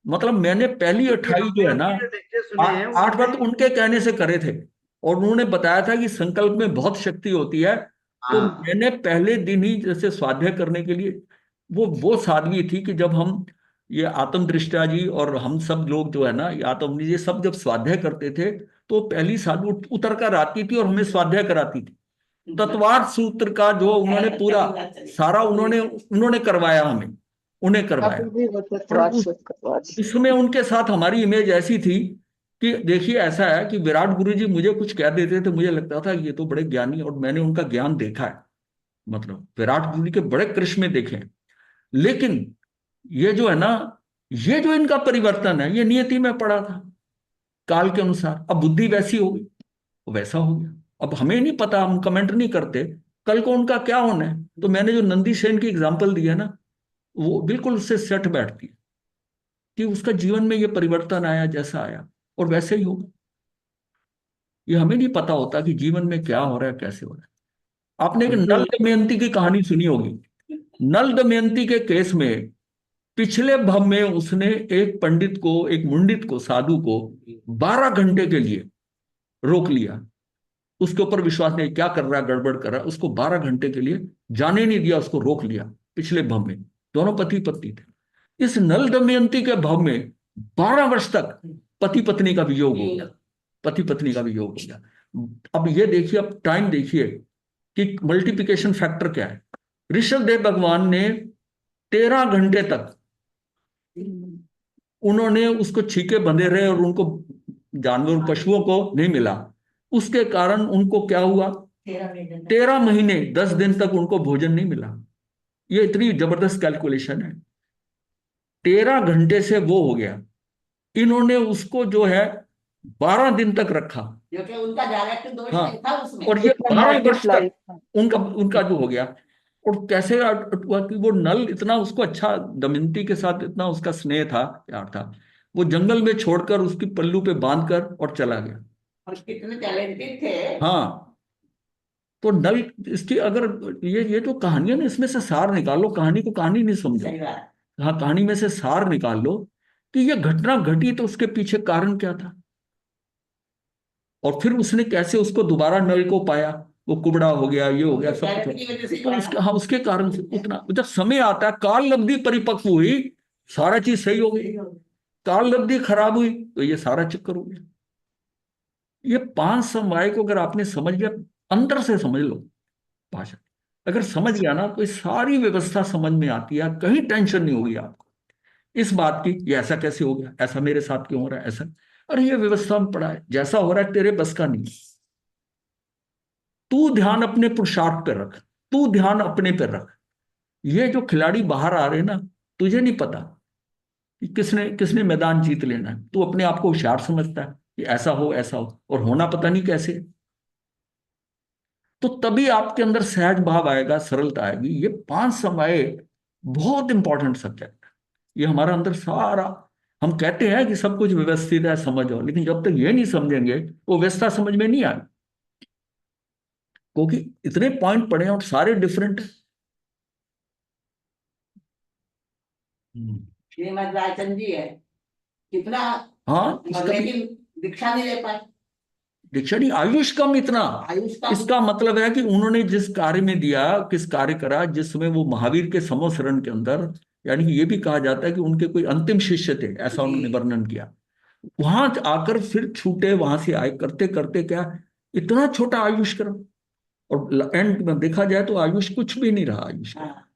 मतलब मैंने पहली क्योंकि 28 हमने जो है ना, उनके जो लेक्चर सुने हैं, 8 व्रत उसमें। उनके कहने से करे थे। और उन्होंने बताया था कि संकल्प में बहुत शक्ति होती है। तो हाँ मैंने पहले दिन ही, जैसे स्वाध्याय करने के लिए, वो साध्वी थी कि जब हम, ये आत्म दृष्टा जी और हम सब लोग जो है ना, ये आत्म ये सब जब स्वाध्याय करते थे, तो पहली साधु उतर कर आती थी और हमें स्वाध्याय कराती थी। तत्वार्थ सूत्र का जो उन्होंने पूरा सारा उन्होंने उन्होंने करवाया, हमें उन्हें करवाया। पर इसमें उनके साथ हमारी इमेज ऐसी थी कि देखिए, ऐसा है कि विराट गुरु जी मुझे कुछ कह देते थे, मुझे लगता था ये तो बड़े ज्ञानी, और मैंने उनका ज्ञान देखा है, मतलब विराट गुरु जी के बड़े करिश्मे देखे हैं। लेकिन ये जो है ना, ये जो इनका परिवर्तन है, ये नियति में पड़ा था, काल के अनुसार। अब बुद्धि वैसी हो गई, वैसा हो गया। अब हमें नहीं पता, हम कमेंट नहीं करते, कल को उनका क्या होना है। तो मैंने जो नंदी सेन की एग्जाम्पल दी है ना, वो बिल्कुल उससे सेट बैठती है, कि उसका जीवन में ये परिवर्तन आया, जैसा आया, और वैसे ही होगा। ये हमें नहीं पता होता कि जीवन में क्या हो रहा है, कैसे हो रहा है। आपने एक बिल्कुल। नल दमयंती की कहानी सुनी होगी। नल दमयंती के केस में पिछले भव में उसने एक पंडित को, एक मुंडित को, साधु को 12 घंटे के लिए रोक लिया। उसके ऊपर विश्वास नहीं, क्या कर रहा है, गड़बड़ कर रहा है, उसको 12 घंटे के लिए जाने नहीं दिया, उसको रोक लिया। पिछले भव में दोनों पति पत्नी थे। इस नल दमयंती के भव में 12 वर्ष तक पति पत्नी का वियोग हो गया, पति पत्नी का वियोग हो गया। अब ये देखिए, अब टाइम देखिए कि मल्टीप्लिकेशन फैक्टर क्या है। ऋषभदेव भगवान ने 13 घंटे तक उन्होंने उसको छीके बंधे रहे और उनको जानवर पशुओं को नहीं मिला। उसके कारण उनको क्या हुआ, 13 महीने 10 दिन तक उनको भोजन नहीं मिला। ये इतनी जबरदस्त कैलकुलेशन है। 13 घंटे से वो हो गया, इन्होंने उसको जो है 12 दिन तक रखा। क्योंकि उनका डायरेक्ट दोष हाँ, नहीं था उसमें। और ये 12 वर्ष तक उनका उनका जो हो गया। और कैसे हुआ कि वो नल इतना उसको अच्छा, दमयंती के साथ इतना उसका स्नेह था, प्यार था, वो जंगल में छोड़कर उसकी पल्लू पे बांधकर और चला गया। और कितने टैलेंटेड थे। हाँ, तो नल, इसकी अगर ये जो कहानियां ना, इसमें से सार निकालो, कहानी को कहानी नहीं समझो। सही बात। हाँ, कहानी में से सार निकाल लो कि ये घटना घटी तो उसके पीछे कारण क्या था, और फिर उसने कैसे उसको दोबारा नल को पाया। वो कुबड़ा हो गया, ये हो गया, सब टैलेंट कुछ की वजह से तो उसके, हाँ, उसके कारण से उतना, जब समय आता है, काल लब्धि परिपक्व हुई, सारा चीज सही हो गई। काल लब्धि खराब हुई तो ये सारा चक्कर हो गया। ये 5 समवाय को अगर आपने समझ लिया, अंदर से समझ लो भाषा, अगर समझ गया ना तो ये सारी व्यवस्था समझ में आती है, कहीं टेंशन नहीं होगी आपको इस बात की ये ऐसा कैसे हो गया, ऐसा मेरे साथ क्यों हो रहा है, ऐसा। अरे ये व्यवस्था में पड़ा है, जैसा हो रहा है तेरे बस का नहीं। तू ध्यान अपने पुरुषार्थ पे रख, तू ध्यान अपने पे रख। ये जो खिलाड़ी बाहर आ रहे हैं ना, तुझे नहीं पता कि किसने किसने मैदान जीत लेना है। तू अपने आप को होशियार समझता है कि ऐसा हो ऐसा हो, और होना पता नहीं कैसे है। तो तभी आपके अंदर सहज भाव आएगा, सरलता आएगी। ये 5 समवाय बहुत इंपॉर्टेंट सब्जेक्ट है। ये हमारा अंदर सारा, हम कहते हैं कि सब कुछ व्यवस्थित है, समझो, लेकिन जब तक ये नहीं समझेंगे वो व्यवस्था समझ में नहीं आएगी, क्योंकि इतने पॉइंट पड़े हैं और सारे डिफरेंट है। श्रीमद रायचंद जी है कितना, हाँ, लेकिन दीक्षा नहीं ले पाए। डिक्शनरी आयुष कम इतना, आयुष का इसका मतलब है कि उन्होंने जिस कार्य में दिया, किस कार्य करा जिसमें वो महावीर के समोसरण के अंदर, यानी कि ये भी कहा जाता है कि उनके कोई अंतिम शिष्य थे, ऐसा उन्होंने वर्णन किया। वहां आकर फिर छूटे, वहां से आए, करते करते क्या इतना छोटा आयुष क्रम, और एंड में देखा जाए तो आयुष कुछ भी नहीं रहा, आयुष का हाँ,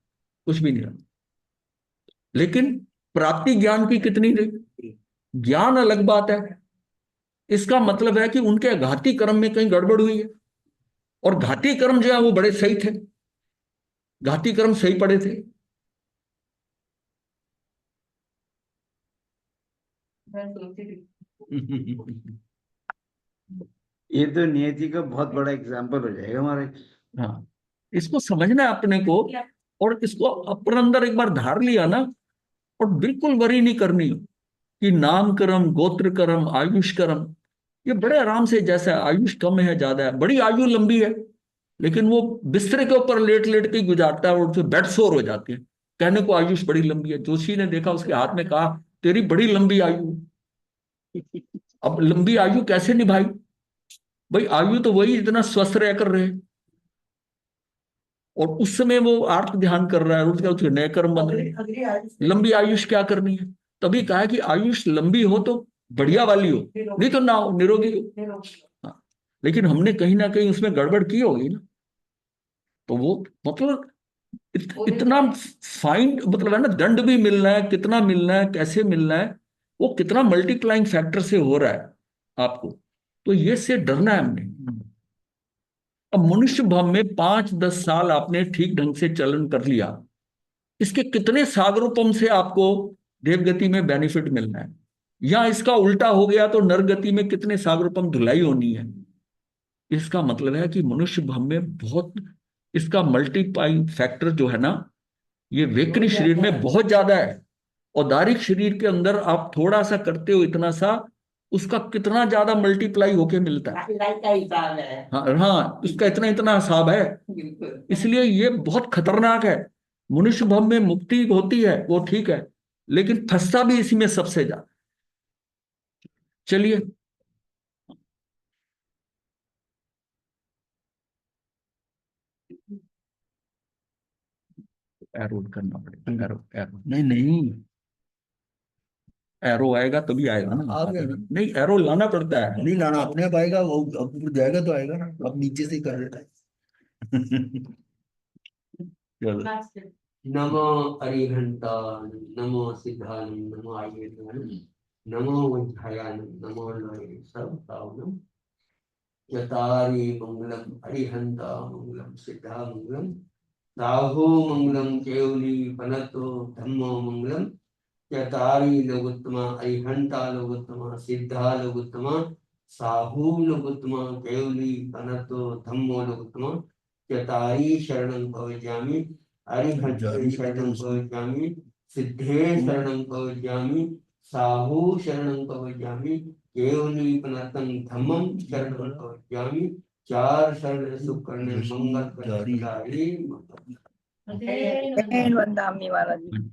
कुछ भी नहीं रहा। लेकिन प्राप्ति ज्ञान की कितनी रही, ज्ञान अलग बात है। इसका मतलब है कि उनके घाती कर्म में कहीं गड़बड़ हुई है, और घाती कर्म जो है वो बड़े सही थे, घाती कर्म सही पड़े थे। ये तो नियति का बहुत बड़ा एग्जाम्पल हो जाएगा हमारे। हाँ, इसको समझना है अपने को, और इसको अपने अंदर एक बार धार लिया ना, और बिल्कुल वरी नहीं करनी कि नाम कर्म, गोत्र कर्म, आयुष कर्म, ये बड़े आराम से, जैसा आयुष कम है ज्यादा है, बड़ी आयु लंबी है, लेकिन वो बिस्तर के ऊपर लेट लेट के ही गुजारता है, और फिर बेड सोर हो जाती है। कहने को आयुष बड़ी लंबी है, जोशी ने देखा उसके हाथ में, कहा तेरी बड़ी लंबी आयु। अब लंबी आयु कैसे निभाई भाई, आयु तो वही इतना स्वस्थ रहकर रहे, और उस समय वो आर्त ध्यान कर रहा है, उसके नए कर्म बन रहे हैं। लंबी आयुष क्या करनी है, तभी कहा कि आयुष लंबी हो तो बढ़िया वाली हो, नहीं तो ना हो, निरोगी हो। हाँ, लेकिन हमने कहीं ना कहीं उसमें गड़बड़ की होगी ना, तो वो मतलब इतना फाइन, मतलब है ना, दंड भी मिलना है, कितना मिलना है, कैसे मिलना है, वो कितना मल्टीप्लाइंग फैक्टर से हो रहा है आपको, तो ये से डरना है हमने। अब मनुष्य भव में 5-10 साल आपने ठीक ढंग से चलन कर लिया, इसके कितने सागरोपम से आपको देवगति में बेनिफिट मिलना है, या इसका उल्टा हो गया तो नरगति में कितने सागरोपम धुलाई होनी है। इसका मतलब है कि मनुष्य भव में बहुत इसका मल्टीप्लाइंग फैक्टर जो है ना, ये वेकरी शरीर में बहुत ज्यादा है, और दारिक शरीर के अंदर आप थोड़ा सा करते हो इतना सा, उसका कितना ज्यादा मल्टीप्लाई होके मिलता है। लाइफ का हिसाब है। हाँ हाँ, उसका इतना इतना हिसाब है। बिल्कुल। इसलिए ये बहुत खतरनाक है। मनुष्य भव में मुक्ति होती है वो ठीक है, लेकिन फंसता भी इसी में सबसे ज्यादा। चलिए, एरो करना पड़ेगा। एरो एरो नहीं नहीं, एरो आएगा तभी आएगा ना। आ गया ना। नहीं, एरो लाना पड़ता है। नहीं लाना, अपने आप आएगा, वो अब ऊपर जाएगा तो आएगा ना, अब नीचे से ही कर देता है। चलो, नमो अरिहंतान, नमो सिद्धान, नमो आयुर्वेदान, नमो वज्रायन, नमो लोहे सब पावनम, चतारी मंगलम अरिहंता मंगलम सिद्धा मंगलम, राहु मंगलम केवली पनतो धम्मो मंगलम, चतारी लोकोत्तमा अरिहंता लोकोत्तमा सिद्धा लोकोत्तमा, साहू लोकोत्तमा केवली पनतो धम्मो लोकोत्तमा, चतारी शरणं भवजामि, अरिहंते शरणं भवजामि, सिद्धे शरणं भवजामि, साहू शरणं भवजामि, केवली पनतं धम्मं शरणं भवजामि, चार शरण सुख करने मंगल जारी है। करने वंदामी महाराज जी।